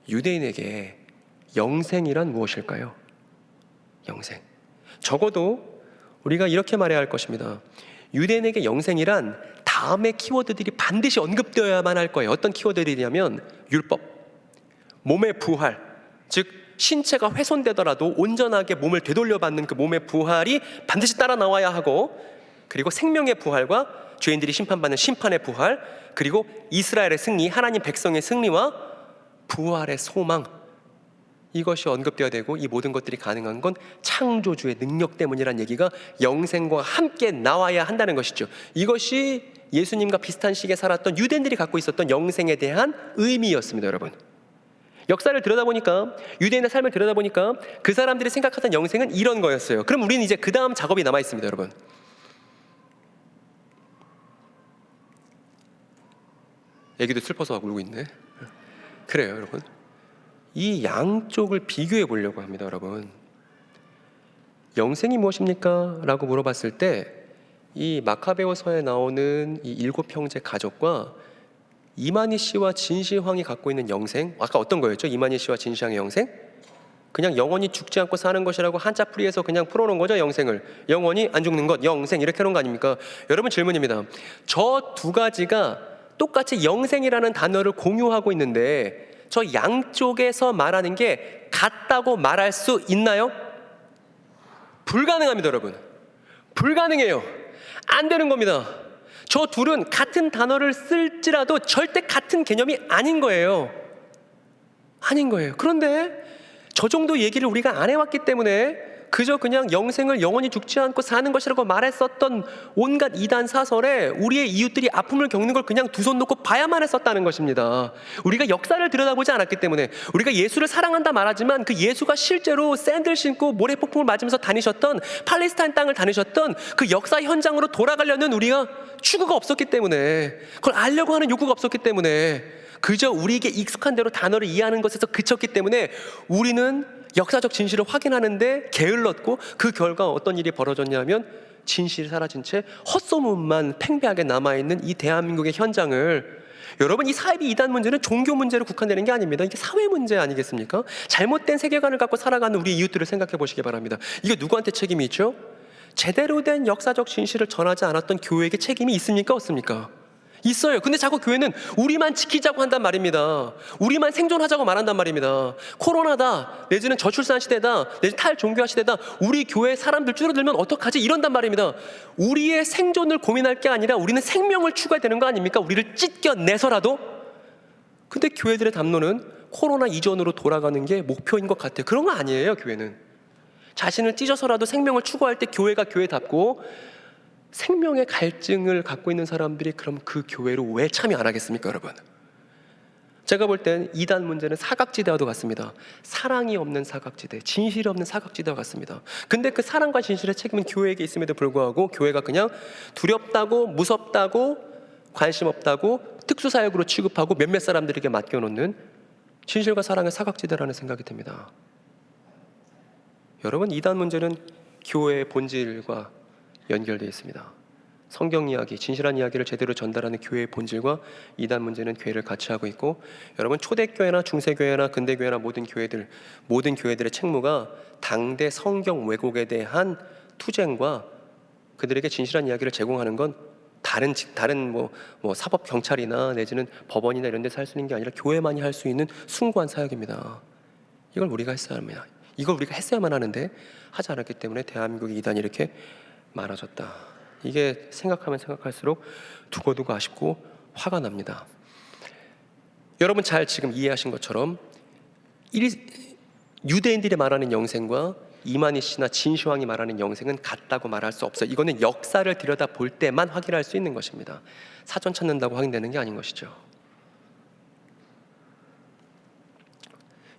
유대인에게 영생이란 무엇일까요? 영생. 적어도 우리가 이렇게 말해야 할 것입니다. 유대인에게 영생이란 다음의 키워드들이 반드시 언급되어야만 할 거예요. 어떤 키워드들이냐면 율법, 몸의 부활, 즉 신체가 훼손되더라도 온전하게 몸을 되돌려받는 그 몸의 부활이 반드시 따라 나와야 하고, 그리고 생명의 부활과 죄인들이 심판받는 심판의 부활, 그리고 이스라엘의 승리, 하나님 백성의 승리와 부활의 소망, 이것이 언급되어야 되고, 이 모든 것들이 가능한 건 창조주의 능력 때문이라는 얘기가 영생과 함께 나와야 한다는 것이죠. 이것이 예수님과 비슷한 시기에 살았던 유대인들이 갖고 있었던 영생에 대한 의미였습니다. 여러분, 역사를 들여다보니까, 유대인의 삶을 들여다보니까 그 사람들이 생각하던 영생은 이런 거였어요. 그럼 우리는 이제 그 다음 작업이 남아 있습니다. 여러분, 애기도 슬퍼서 울고 있네. 그래요, 여러분. 이 양쪽을 비교해 보려고 합니다. 여러분, 영생이 무엇입니까? 라고 물어봤을 때 이 마카베오서에 나오는 이 7형제 가족과 이만희 씨와 진시 황이 갖고 있는 영생, 아까 어떤 거였죠? 이만희 씨와 진시 황의 영생? 그냥 영원히 죽지 않고 사는 것이라고 한자풀이해서 그냥 풀어놓은 거죠. 영생을 영원히 안 죽는 것, 영생, 이렇게 해놓은 거 아닙니까? 여러분, 질문입니다. 저 두 가지가 똑같이 영생이라는 단어를 공유하고 있는데 저 양쪽에서 말하는 게 같다고 말할 수 있나요? 불가능합니다. 여러분, 불가능해요. 안 되는 겁니다. 저 둘은 같은 단어를 쓸지라도 절대 같은 개념이 아닌 거예요. 아닌 거예요. 그런데 저 정도 얘기를 우리가 안 해왔기 때문에 그저 그냥 영생을 영원히 죽지 않고 사는 것이라고 말했었던 온갖 이단 사설에 우리의 이웃들이 아픔을 겪는 걸 그냥 두 손 놓고 봐야만 했었다는 것입니다. 우리가 역사를 들여다보지 않았기 때문에, 우리가 예수를 사랑한다 말하지만 그 예수가 실제로 샌들 신고 모래폭풍을 맞으면서 다니셨던, 팔레스타인 땅을 다니셨던 그 역사 현장으로 돌아가려는 우리가 추구가 없었기 때문에, 그걸 알려고 하는 욕구가 없었기 때문에, 그저 우리에게 익숙한 대로 단어를 이해하는 것에서 그쳤기 때문에 우리는 역사적 진실을 확인하는데 게을렀고, 그 결과 어떤 일이 벌어졌냐면 진실이 사라진 채 헛소문만 팽배하게 남아있는 이 대한민국의 현장을, 여러분, 이 사이비 이단 문제는 종교 문제로 국한되는 게 아닙니다. 이게 사회 문제 아니겠습니까? 잘못된 세계관을 갖고 살아가는 우리 이웃들을 생각해 보시기 바랍니다. 이게 누구한테 책임이 있죠? 제대로 된 역사적 진실을 전하지 않았던 교회에게 책임이 있습니까? 없습니까? 있어요. 근데 자꾸 교회는 우리만 지키자고 한단 말입니다. 우리만 생존하자고 말한단 말입니다. 코로나다, 내지는 저출산 시대다, 내지는 탈종교화 시대다, 우리 교회 사람들 줄어들면 어떡하지? 이런단 말입니다. 우리의 생존을 고민할 게 아니라 우리는 생명을 추구해야 되는 거 아닙니까? 우리를 찢겨내서라도. 근데 교회들의 담론은 코로나 이전으로 돌아가는 게 목표인 것 같아요. 그런 거 아니에요. 교회는 자신을 찢어서라도 생명을 추구할 때 교회가 교회답고, 생명의 갈증을 갖고 있는 사람들이 그럼 그 교회로 왜 참여 안 하겠습니까? 여러분, 제가 볼 땐 이단 문제는 사각지대와도 같습니다. 사랑이 없는 사각지대, 진실이 없는 사각지대와 같습니다. 근데 그 사랑과 진실의 책임은 교회에게 있음에도 불구하고 교회가 그냥 두렵다고, 무섭다고, 관심 없다고, 특수사역으로 취급하고 몇몇 사람들에게 맡겨놓는 진실과 사랑의 사각지대라는 생각이 듭니다. 여러분, 이단 문제는 교회의 본질과 연결되어 있습니다. 성경 이야기, 진실한 이야기를 제대로 전달하는 교회의 본질과 이단 문제는 괴를 같이 하고 있고, 여러분, 초대교회나 중세교회나 근대교회나 모든 교회들의 책무가 당대 성경 왜곡에 대한 투쟁과 그들에게 진실한 이야기를 제공하는 건 다른 뭐 사법 경찰이나 내지는 법원이나 이런 데서 할 수 있는 게 아니라 교회만이 할 수 있는 숭고한 사역입니다. 이걸 우리가 했어야 합니다. 이걸 우리가 했어야만 하는데 하지 않았기 때문에 대한민국의 이단이 이렇게 많아졌다. 이게 생각하면 생각할수록 두고두고 아쉽고 화가 납니다. 여러분, 잘 지금 이해하신 것처럼 유대인들이 말하는 영생과 이만희 씨나 진시황이 말하는 영생은 같다고 말할 수 없어요. 이거는 역사를 들여다볼 때만 확인할 수 있는 것입니다. 사전 찾는다고 확인되는 게 아닌 것이죠.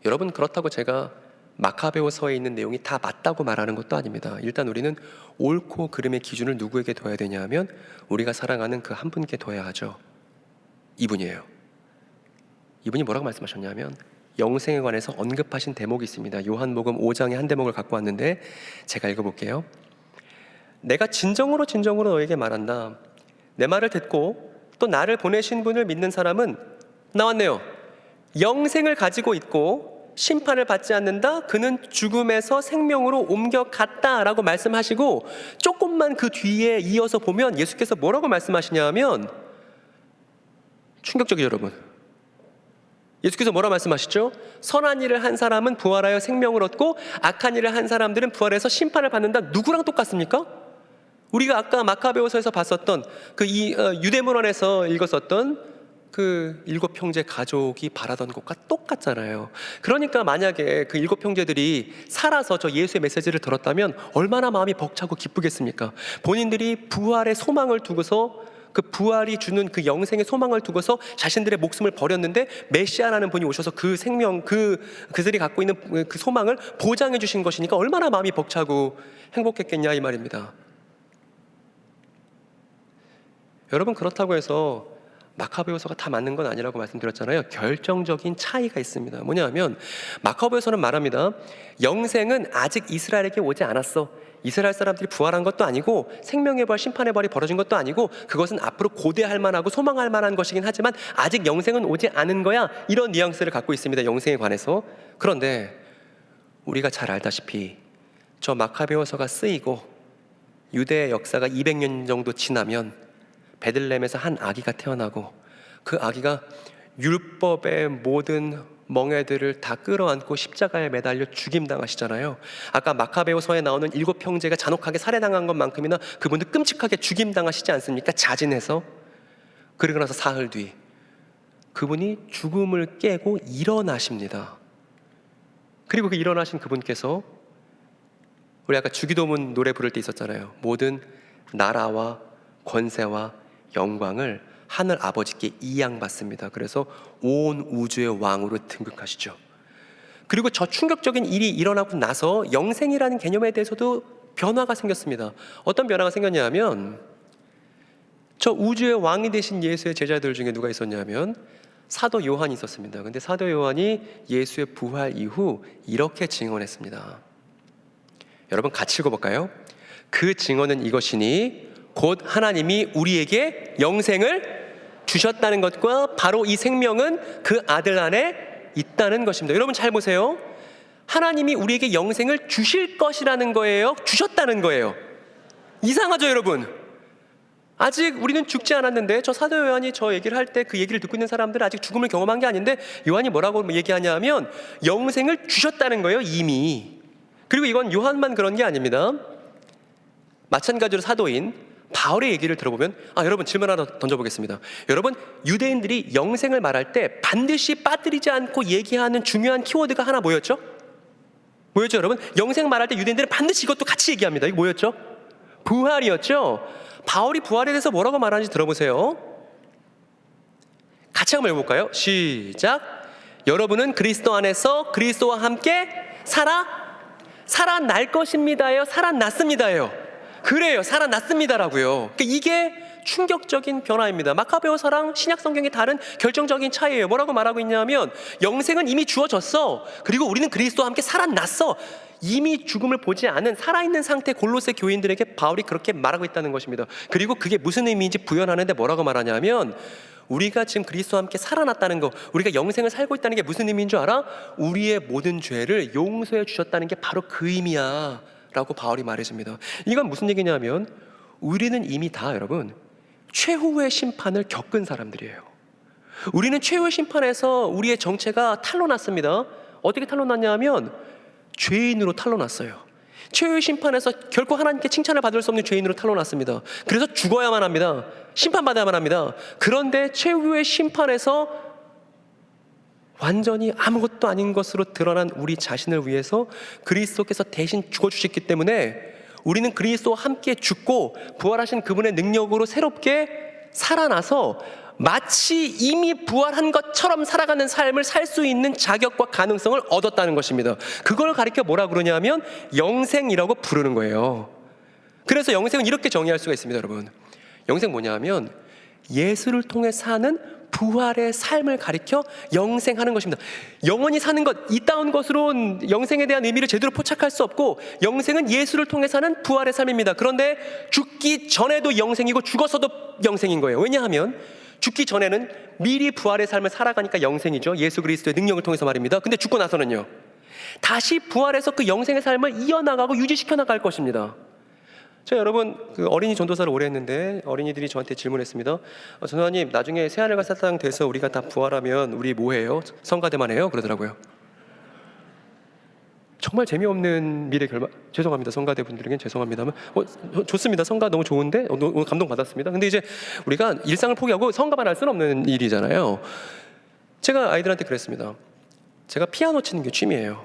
여러분, 그렇다고 제가 마카베오서에 있는 내용이 다 맞다고 말하는 것도 아닙니다. 일단 우리는 옳고 그름의 기준을 누구에게 둬야 되냐 하면 우리가 사랑하는 그 한 분께 둬야 하죠. 이분이에요. 이분이 뭐라고 말씀하셨냐면 영생에 관해서 언급하신 대목이 있습니다. 요한복음 5장의 한 대목을 갖고 왔는데 제가 읽어볼게요. 내가 진정으로 너에게 말한다. 내 말을 듣고 또 나를 보내신 분을 믿는 사람은 나왔네요. 영생을 가지고 있고 심판을 받지 않는다. 그는 죽음에서 생명으로 옮겨갔다라고 말씀하시고, 조금만 그 뒤에 이어서 보면 예수께서 뭐라고 말씀하시냐 하면 충격적이죠, 여러분. 예수께서 뭐라 말씀하시죠? 선한 일을 한 사람은 부활하여 생명을 얻고 악한 일을 한 사람들은 부활해서 심판을 받는다. 누구랑 똑같습니까? 우리가 아까 마카베오서에서 봤었던 그 유대문헌에서 읽었었던 그 7 형제 가족이 바라던 것과 똑같잖아요. 그러니까 만약에 그 7 형제들이 살아서 저 예수의 메시지를 들었다면 얼마나 마음이 벅차고 기쁘겠습니까? 본인들이 부활의 소망을 두고서, 그 부활이 주는 그 영생의 소망을 두고서 자신들의 목숨을 버렸는데 메시아라는 분이 오셔서 그 생명, 그들이 갖고 있는 그 소망을 보장해 주신 것이니까 얼마나 마음이 벅차고 행복했겠냐 이 말입니다. 여러분, 그렇다고 해서 마카베오서가 다 맞는 건 아니라고 말씀드렸잖아요. 결정적인 차이가 있습니다. 뭐냐면 마카베오서는 말합니다. 영생은 아직 이스라엘에게 오지 않았어. 이스라엘 사람들이 부활한 것도 아니고 생명의 부활, 심판의 부활이 벌어진 것도 아니고 그것은 앞으로 고대할 만하고 소망할 만한 것이긴 하지만 아직 영생은 오지 않은 거야. 이런 뉘앙스를 갖고 있습니다. 영생에 관해서. 그런데 우리가 잘 알다시피 저 마카베오서가 쓰이고 유대의 역사가 200년 정도 지나면 베들레헴에서 한 아기가 태어나고 그 아기가 율법의 모든 멍에들을 다 끌어안고 십자가에 매달려 죽임당하시잖아요. 아까 마카베오서에 나오는 7 형제가 잔혹하게 살해당한 것만큼이나 그분들 끔찍하게 죽임당하시지 않습니까? 자진해서. 그리고 나서 사흘 뒤 그분이 죽음을 깨고 일어나십니다. 그리고 그 일어나신 그분께서 우리 아까 주기도문 노래 부를 때 있었잖아요. 모든 나라와 권세와 영광을 하늘 아버지께 이양받습니다. 그래서 온 우주의 왕으로 등극하시죠. 그리고 저 충격적인 일이 일어나고 나서 영생이라는 개념에 대해서도 변화가 생겼습니다. 어떤 변화가 생겼냐면 저 우주의 왕이 되신 예수의 제자들 중에 누가 있었냐면 사도 요한이 있었습니다. 근데 사도 요한이 예수의 부활 이후 이렇게 증언했습니다. 여러분 같이 읽어볼까요? 그 증언은 이것이니 곧 하나님이 우리에게 영생을 주셨다는 것과 바로 이 생명은 그 아들 안에 있다는 것입니다. 여러분 잘 보세요. 하나님이 우리에게 영생을 주실 것이라는 거예요? 주셨다는 거예요? 이상하죠, 여러분? 아직 우리는 죽지 않았는데 저 사도 요한이 저 얘기를 할 때 그 얘기를 듣고 있는 사람들은 아직 죽음을 경험한 게 아닌데 요한이 뭐라고 얘기하냐 하면 영생을 주셨다는 거예요, 이미. 그리고 이건 요한만 그런 게 아닙니다. 마찬가지로 사도인 바울의 얘기를 들어보면 여러분 질문 하나 던져보겠습니다. 여러분, 유대인들이 영생을 말할 때 반드시 빠뜨리지 않고 얘기하는 중요한 키워드가 하나 뭐였죠? 뭐였죠, 여러분? 영생 말할 때 유대인들은 반드시 이것도 같이 얘기합니다. 이거 뭐였죠? 부활이었죠. 바울이 부활에 대해서 뭐라고 말하는지 들어보세요. 같이 한번 읽어볼까요? 시작. 여러분은 그리스도 안에서 그리스도와 함께 살아날 것입니다예요? 살아났습니다예요? 그래요, 살아났습니다라고요. 그러니까 이게 충격적인 변화입니다. 마카베오서랑 신약 성경의 다른 결정적인 차이예요. 뭐라고 말하고 있냐면 영생은 이미 주어졌어. 그리고 우리는 그리스도와 함께 살아났어. 이미 죽음을 보지 않은 살아있는 상태 골로새 교인들에게 바울이 그렇게 말하고 있다는 것입니다. 그리고 그게 무슨 의미인지 부연하는데 뭐라고 말하냐면 우리가 지금 그리스도와 함께 살아났다는 거, 우리가 영생을 살고 있다는 게 무슨 의미인 줄 알아? 우리의 모든 죄를 용서해 주셨다는 게 바로 그 의미야 라고 바울이 말해줍니다. 이건 무슨 얘기냐면 우리는 이미 다 여러분 최후의 심판을 겪은 사람들이에요. 우리는 최후의 심판에서 우리의 정체가 탄로났습니다. 어떻게 탄로났냐 하면 죄인으로 탄로났어요. 최후의 심판에서 결코 하나님께 칭찬을 받을 수 없는 죄인으로 탄로났습니다. 그래서 죽어야만 합니다. 심판받아야만 합니다. 그런데 최후의 심판에서 완전히 아무것도 아닌 것으로 드러난 우리 자신을 위해서 그리스도께서 대신 죽어주셨기 때문에 우리는 그리스도와 함께 죽고 부활하신 그분의 능력으로 새롭게 살아나서 마치 이미 부활한 것처럼 살아가는 삶을 살 수 있는 자격과 가능성을 얻었다는 것입니다. 그걸 가리켜 뭐라 그러냐면 영생이라고 부르는 거예요. 그래서 영생은 이렇게 정의할 수가 있습니다, 여러분. 영생 뭐냐면 예수를 통해 사는 부활의 삶을 가리켜 영생하는 것입니다. 영원히 사는 것, 이따운 것으로는 영생에 대한 의미를 제대로 포착할 수 없고 영생은 예수를 통해 사는 부활의 삶입니다. 그런데 죽기 전에도 영생이고 죽어서도 영생인 거예요. 왜냐하면 죽기 전에는 미리 부활의 삶을 살아가니까 영생이죠. 예수 그리스도의 능력을 통해서 말입니다. 근데 죽고 나서는요, 다시 부활해서 그 영생의 삶을 이어나가고 유지시켜 나갈 것입니다. 저 여러분, 그 어린이 전도사를 오래 했는데 어린이들이 저한테 질문했습니다. 전도사님, 나중에 새하늘과 새 땅 돼서 우리가 다 부활하면 우리 뭐 해요? 성가대만 해요? 그러더라고요. 정말 재미없는 미래 결말. 죄송합니다, 성가대 분들에겐 죄송합니다만, 좋습니다. 성가 너무 좋은데 오늘 감동 받았습니다. 근데 이제 우리가 일상을 포기하고 성가만 할 수는 없는 일이잖아요. 제가 아이들한테 그랬습니다. 제가 피아노 치는 게 취미예요.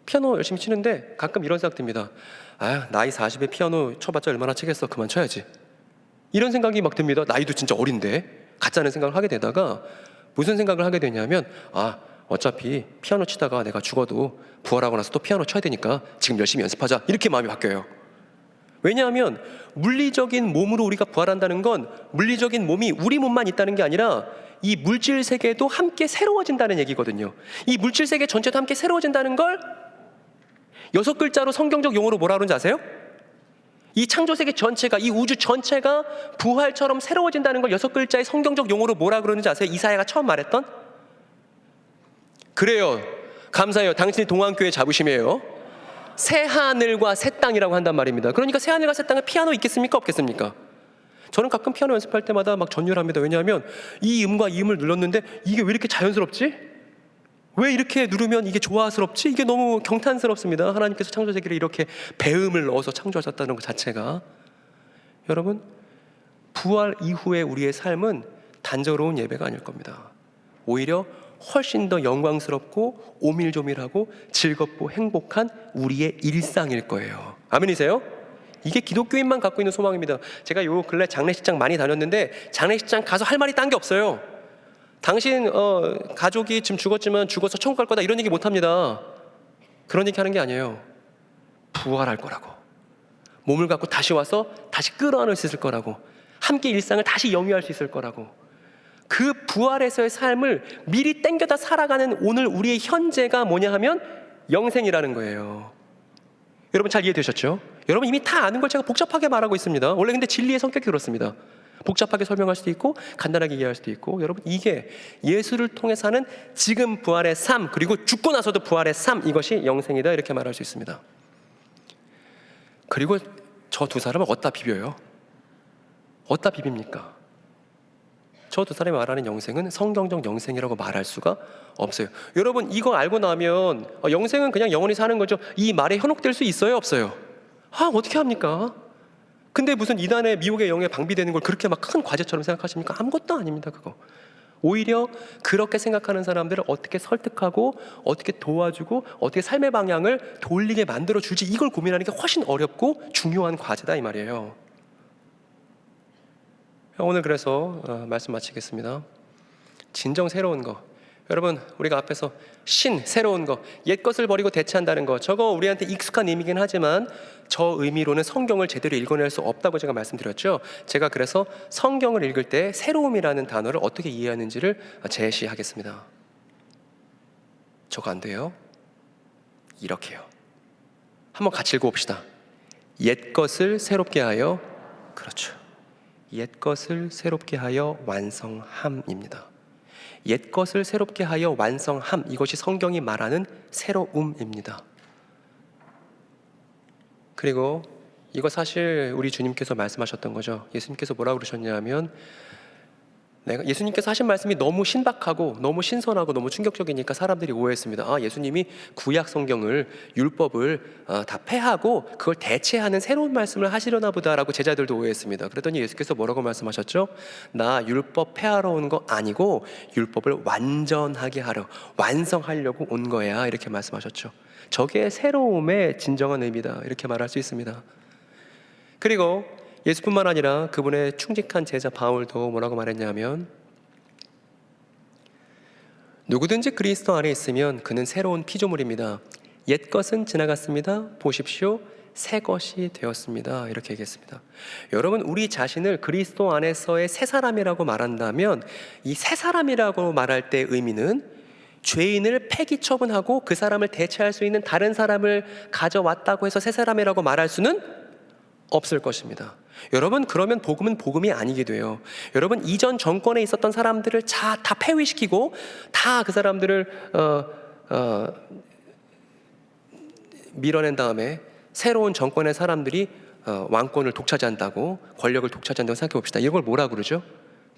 피아노 열심히 치는데 가끔 이런 생각 듭니다. 아, 나이 40에 피아노 쳐봤자 얼마나 치겠어, 그만 쳐야지. 이런 생각이 막 듭니다. 나이도 진짜 어린데 가짜는 생각을 하게 되다가 무슨 생각을 하게 되냐면, 어차피 피아노 치다가 내가 죽어도 부활하고 나서 또 피아노 쳐야 되니까 지금 열심히 연습하자, 이렇게 마음이 바뀌어요. 왜냐하면 물리적인 몸으로 우리가 부활한다는 건 물리적인 몸이 우리 몸만 있다는 게 아니라 이 물질 세계도 함께 새로워진다는 얘기거든요. 이 물질 세계 전체도 함께 새로워진다는 걸 6글자로 성경적 용어로 뭐라 그러는지 아세요? 이 창조 세계 전체가, 이 우주 전체가 부활처럼 새로워진다는 걸 6글자의 성경적 용어로 뭐라 그러는지 아세요? 이사야가 처음 말했던? 그래요, 감사해요, 당신이 동안교회 자부심이에요. 새 하늘과 새 땅이라고 한단 말입니다. 그러니까 새 하늘과 새 땅에 피아노 있겠습니까? 없겠습니까? 저는 가끔 피아노 연습할 때마다 막 전율합니다. 왜냐하면 이 음과 이 음을 눌렀는데 이게 왜 이렇게 자연스럽지? 왜 이렇게 누르면 이게 조화스럽지? 이게 너무 경탄스럽습니다. 하나님께서 창조세계를 이렇게 배음을 넣어서 창조하셨다는 것 자체가. 여러분, 부활 이후의 우리의 삶은 단조로운 예배가 아닐 겁니다. 오히려 훨씬 더 영광스럽고 오밀조밀하고 즐겁고 행복한 우리의 일상일 거예요. 아멘이세요? 이게 기독교인만 갖고 있는 소망입니다. 제가 요 근래 장례식장 많이 다녔는데 장례식장 가서 할 말이 딴 게 없어요. 당신 가족이 지금 죽었지만 죽어서 천국 갈 거다, 이런 얘기 못 합니다. 그런 얘기 하는 게 아니에요. 부활할 거라고, 몸을 갖고 다시 와서 다시 끌어안을 수 있을 거라고, 함께 일상을 다시 영위할 수 있을 거라고. 그 부활에서의 삶을 미리 땡겨다 살아가는 오늘 우리의 현재가 뭐냐 하면 영생이라는 거예요. 여러분 잘 이해되셨죠? 여러분 이미 다 아는 걸 제가 복잡하게 말하고 있습니다. 원래 근데 진리의 성격이 그렇습니다. 복잡하게 설명할 수도 있고 간단하게 이해할 수도 있고. 여러분, 이게 예수를 통해 사는 지금 부활의 삶, 그리고 죽고 나서도 부활의 삶, 이것이 영생이다, 이렇게 말할 수 있습니다. 그리고 저 두 사람을 어디다 비벼요? 어디다 비빕니까? 저 두 사람이 말하는 영생은 성경적 영생이라고 말할 수가 없어요. 여러분, 이거 알고 나면 영생은 그냥 영원히 사는 거죠, 이 말에 현혹될 수 있어요, 없어요? 어떻게 합니까? 근데 무슨 이단의 미혹의 영에 방비되는 걸 그렇게 막 큰 과제처럼 생각하십니까? 아무것도 아닙니다, 그거. 오히려 그렇게 생각하는 사람들을 어떻게 설득하고 어떻게 도와주고 어떻게 삶의 방향을 돌리게 만들어주지, 이걸 고민하는 게 훨씬 어렵고 중요한 과제다, 이 말이에요. 오늘 그래서 말씀 마치겠습니다. 진정 새로운 거, 여러분, 우리가 앞에서 새로운 거, 옛 것을 버리고 대체한다는 거, 저거 우리한테 익숙한 의미긴 하지만 저 의미로는 성경을 제대로 읽어낼 수 없다고 제가 말씀드렸죠. 제가 그래서 성경을 읽을 때 새로움이라는 단어를 어떻게 이해하는지를 제시하겠습니다. 저거 안 돼요? 이렇게요. 한번 같이 읽어봅시다. 옛 것을 새롭게 하여, 그렇죠, 옛 것을 새롭게 하여 완성함입니다. 옛 것을 새롭게 하여 완성함, 이것이 성경이 말하는 새로움입니다. 그리고 이거 사실 우리 주님께서 말씀하셨던 거죠. 예수님께서 뭐라고 그러셨냐면, 예수님께서 하신 말씀이 너무 신박하고 너무 신선하고 너무 충격적이니까 사람들이 오해했습니다. 예수님이 구약 성경을, 율법을 다 폐하고 그걸 대체하는 새로운 말씀을 하시려나 보다라고 제자들도 오해했습니다. 그랬더니 예수께서 뭐라고 말씀하셨죠? 나 율법 폐하러 온 거 아니고 율법을 완전하게 하려, 완성하려고 온 거야, 이렇게 말씀하셨죠. 저게 새로움의 진정한 의미다, 이렇게 말할 수 있습니다. 그리고 예수뿐만 아니라 그분의 충직한 제자 바울도 뭐라고 말했냐면, 누구든지 그리스도 안에 있으면 그는 새로운 피조물입니다. 옛 것은 지나갔습니다. 보십시오, 새 것이 되었습니다, 이렇게 얘기했습니다. 여러분, 우리 자신을 그리스도 안에서의 새 사람이라고 말한다면, 이 새 사람이라고 말할 때 의미는 죄인을 폐기 처분하고 그 사람을 대체할 수 있는 다른 사람을 가져왔다고 해서 새 사람이라고 말할 수는 없을 것입니다. 여러분, 그러면 복음은 복음이 아니게 돼요. 여러분, 이전 정권에 있었던 사람들을 다 폐위시키고 다 그 사람들을 밀어낸 다음에 새로운 정권의 사람들이 왕권을 독차지한다고, 권력을 독차지한다고 생각해 봅시다. 이걸 뭐라 그러죠?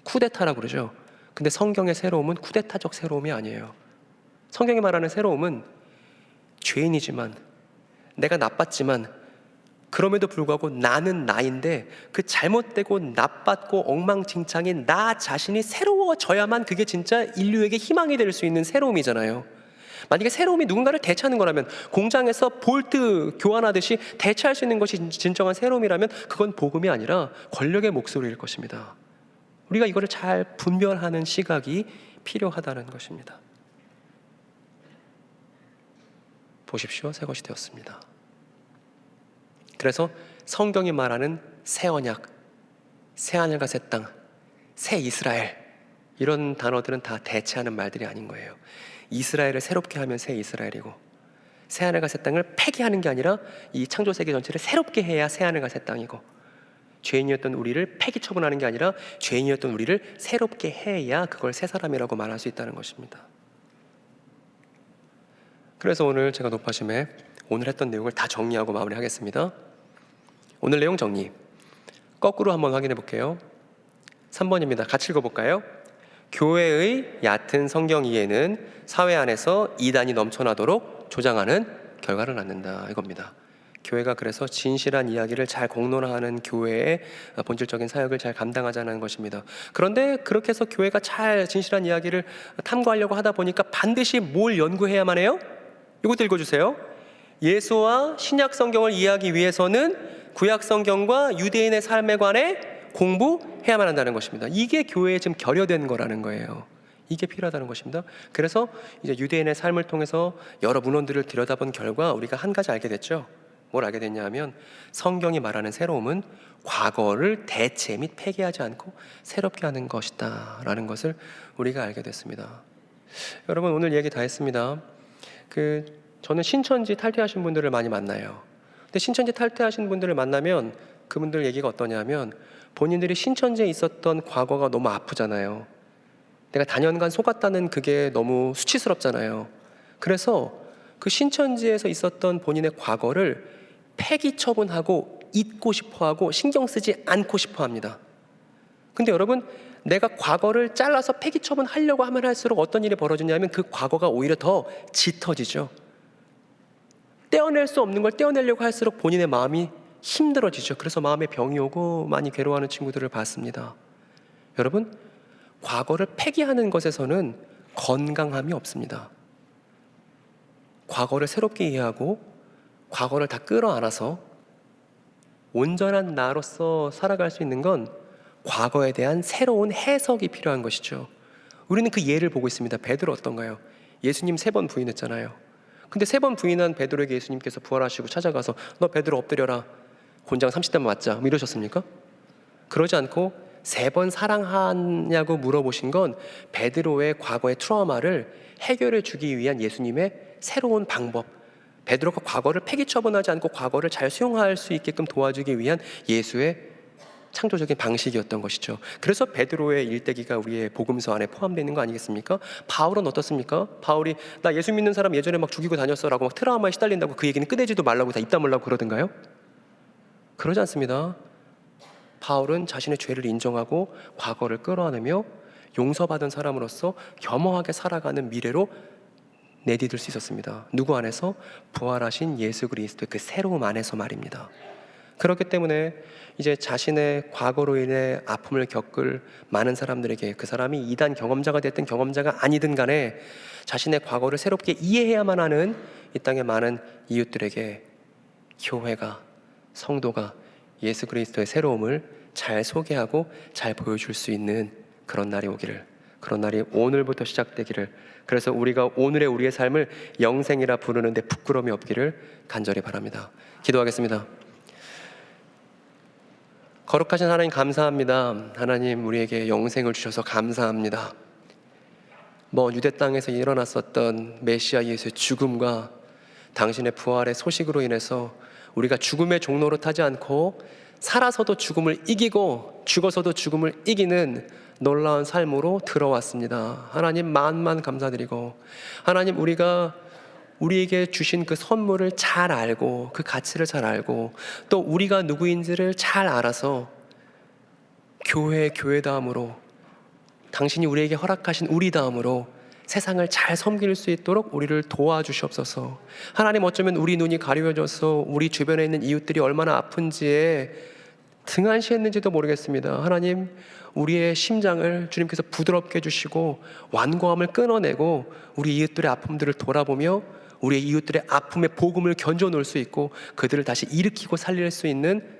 쿠데타라고 그러죠. 근데 성경의 새로움은 쿠데타적 새로움이 아니에요. 성경이 말하는 새로움은 죄인이지만, 내가 나빴지만, 그럼에도 불구하고 나는 나인데 그 잘못되고 나빴고 엉망진창인 나 자신이 새로워져야만 그게 진짜 인류에게 희망이 될 수 있는 새로움이잖아요. 만약에 새로움이 누군가를 대체하는 거라면, 공장에서 볼트 교환하듯이 대체할 수 있는 것이 진정한 새로움이라면 그건 복음이 아니라 권력의 목소리일 것입니다. 우리가 이거를 잘 분별하는 시각이 필요하다는 것입니다. 보십시오, 새 것이 되었습니다. 그래서 성경이 말하는 새 언약, 새 하늘과 새 땅, 새 이스라엘, 이런 단어들은 다 대체하는 말들이 아닌 거예요. 이스라엘을 새롭게 하면 새 이스라엘이고, 새 하늘과 새 땅을 폐기하는 게 아니라 이 창조 세계 전체를 새롭게 해야 새 하늘과 새 땅이고, 죄인이었던 우리를 폐기 처분하는 게 아니라 죄인이었던 우리를 새롭게 해야 그걸 새 사람이라고 말할 수 있다는 것입니다. 그래서 오늘 제가 높아심에 오늘 했던 내용을 다 정리하고 마무리하겠습니다. 오늘 내용 정리 거꾸로 한번 확인해 볼게요. 3번입니다. 같이 읽어볼까요? 교회의 얕은 성경 이해는 사회 안에서 이단이 넘쳐나도록 조장하는 결과를 낳는다, 이겁니다. 교회가 그래서 진실한 이야기를 잘 공론화하는 교회의 본질적인 사역을 잘 감당하자는 것입니다. 그런데 그렇게 해서 교회가 잘 진실한 이야기를 탐구하려고 하다 보니까 반드시 뭘 연구해야만 해요? 이것도 읽어주세요. 예수와 신약 성경을 이해하기 위해서는 구약 성경과 유대인의 삶에 관해 공부해야만 한다는 것입니다. 이게 교회에 지금 결여된 거라는 거예요. 이게 필요하다는 것입니다. 그래서 이제 유대인의 삶을 통해서 여러 문헌들을 들여다본 결과 우리가 한 가지 알게 됐죠. 뭘 알게 됐냐 하면, 성경이 말하는 새로움은 과거를 대체 및 폐기하지 않고 새롭게 하는 것이다 라는 것을 우리가 알게 됐습니다. 여러분, 오늘 얘기 다 했습니다. 저는 신천지 탈퇴하신 분들을 많이 만나요. 근데 신천지 탈퇴하신 분들을 만나면 그분들 얘기가 어떠냐면, 본인들이 신천지에 있었던 과거가 너무 아프잖아요. 내가 다년간 속았다는 그게 너무 수치스럽잖아요. 그래서 그 신천지에서 있었던 본인의 과거를 폐기 처분하고 잊고 싶어하고 신경 쓰지 않고 싶어합니다. 근데 여러분, 내가 과거를 잘라서 폐기 처분하려고 하면 할수록 어떤 일이 벌어지냐면 그 과거가 오히려 더 짙어지죠. 떼어낼 수 없는 걸 떼어내려고 할수록 본인의 마음이 힘들어지죠. 그래서 마음에 병이 오고 많이 괴로워하는 친구들을 봤습니다. 여러분, 과거를 폐기하는 것에서는 건강함이 없습니다. 과거를 새롭게 이해하고 과거를 다 끌어안아서 온전한 나로서 살아갈 수 있는 건 과거에 대한 새로운 해석이 필요한 것이죠. 우리는 그 예를 보고 있습니다. 베드로 어떤가요? 예수님 3번 부인했잖아요. 근데 3번 부인한 베드로에게 예수님께서 부활하시고 찾아가서 너 베드로 엎드려라, 곤장 30대만 맞자, 뭐 이러셨습니까? 그러지 않고 3번 사랑하냐고 물어보신 건 베드로의 과거의 트라우마를 해결해 주기 위한 예수님의 새로운 방법, 베드로가 과거를 폐기 처분하지 않고 과거를 잘 수용할 수 있게끔 도와주기 위한 예수의 창조적인 방식이었던 것이죠. 그래서 베드로의 일대기가 우리의 복음서 안에 포함되어 있는 거 아니겠습니까? 바울은 어떻습니까? 바울이 나 예수 믿는 사람 예전에 막 죽이고 다녔어라고 막 트라우마에 시달린다고 그 얘기는 꺼내지도 말라고 다 입 다물라고 그러던가요? 그러지 않습니다. 바울은 자신의 죄를 인정하고 과거를 끌어안으며 용서받은 사람으로서 겸허하게 살아가는 미래로 내디딜 수 있었습니다. 누구 안에서? 부활하신 예수 그리스도의 그 새로움 안에서 말입니다. 그렇기 때문에 이제 자신의 과거로 인해 아픔을 겪을 많은 사람들에게, 그 사람이 이단 경험자가 됐든 경험자가 아니든 간에 자신의 과거를 새롭게 이해해야만 하는 이 땅의 많은 이웃들에게 교회가, 성도가 예수 그리스도의 새로움을 잘 소개하고 잘 보여줄 수 있는 그런 날이 오기를, 그런 날이 오늘부터 시작되기를, 그래서 우리가 오늘의 우리의 삶을 영생이라 부르는데 부끄러움이 없기를 간절히 바랍니다. 기도하겠습니다. 거룩하신 하나님 감사합니다. 하나님, 우리에게 영생을 주셔서 감사합니다. 유대 땅에서 일어났었던 메시아 예수의 죽음과 당신의 부활의 소식으로 인해서 우리가 죽음의 종로로 타지 않고 살아서도 죽음을 이기고 죽어서도 죽음을 이기는 놀라운 삶으로 들어왔습니다. 하나님 만만 감사드리고, 하나님 우리가 우리에게 주신 그 선물을 잘 알고 그 가치를 잘 알고 또 우리가 누구인지를 잘 알아서 교회다움으로, 당신이 우리에게 허락하신 우리다움으로 세상을 잘 섬길 수 있도록 우리를 도와주시옵소서. 하나님, 어쩌면 우리 눈이 가려져서 우리 주변에 있는 이웃들이 얼마나 아픈지에 등한시했는지도 모르겠습니다. 하나님, 우리의 심장을 주님께서 부드럽게 해주시고 완고함을 끊어내고 우리 이웃들의 아픔들을 돌아보며 우리의 이웃들의 아픔의 복음을 견뎌 놓을 수 있고 그들을 다시 일으키고 살릴 수 있는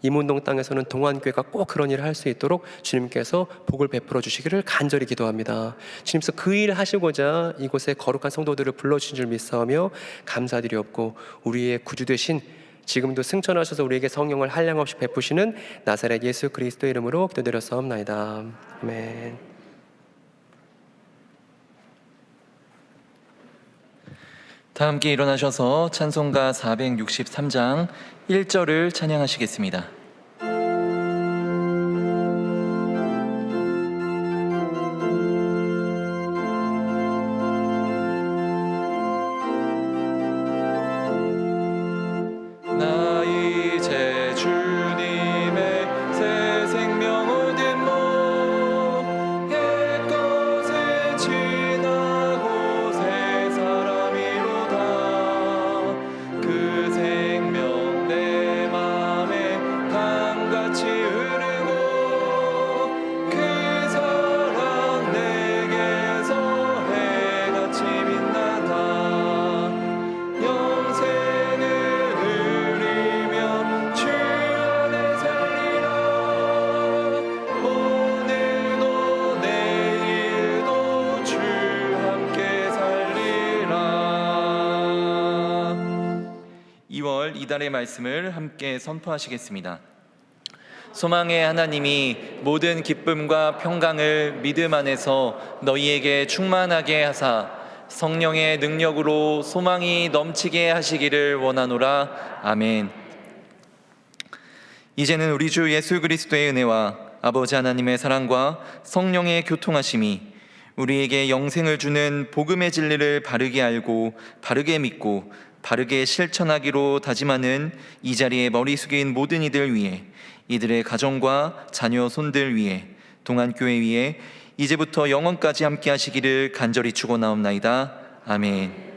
임운동 땅에서는 동안교회가 꼭 그런 일을 할 수 있도록 주님께서 복을 베풀어 주시기를 간절히 기도합니다. 주님께서 그 일을 하시고자 이곳에 거룩한 성도들을 불러주신 줄 믿사오며 감사드리옵고, 우리의 구주 되신 지금도 승천하셔서 우리에게 성령을 한량없이 베푸시는 나사렛 예수 그리스도 이름으로 기도드렸사옵나이다. 아멘. 다 함께 일어나셔서 찬송가 463장 1절을 찬양하시겠습니다. 나 이제 주님의 새 생명 얻은 몸, 옛것은 지나고 새 사람이로다. 그 생명 내 맘에 강같이 흐르고 그 사랑 내게서 해같이 빛난다. 영생을 누리며 주 안에 살리라. 오늘도 내일도 주 함께 살리라. 2월 이달의 말씀을 함께 선포하시겠습니다. 소망의 하나님이 모든 기쁨과 평강을 믿음 안에서 너희에게 충만하게 하사 성령의 능력으로 소망이 넘치게 하시기를 원하노라. 아멘. 이제는 우리 주 예수 그리스도의 은혜와 아버지 하나님의 사랑과 성령의 교통하심이 우리에게 영생을 주는 복음의 진리를 바르게 알고 바르게 믿고 바르게 실천하기로 다짐하는 이 자리에 머리 숙인 모든 이들 위해, 이들의 가정과 자녀 손들 위해, 동안교회 위해 이제부터 영원까지 함께 하시기를 간절히 축원하옵나이다. 아멘.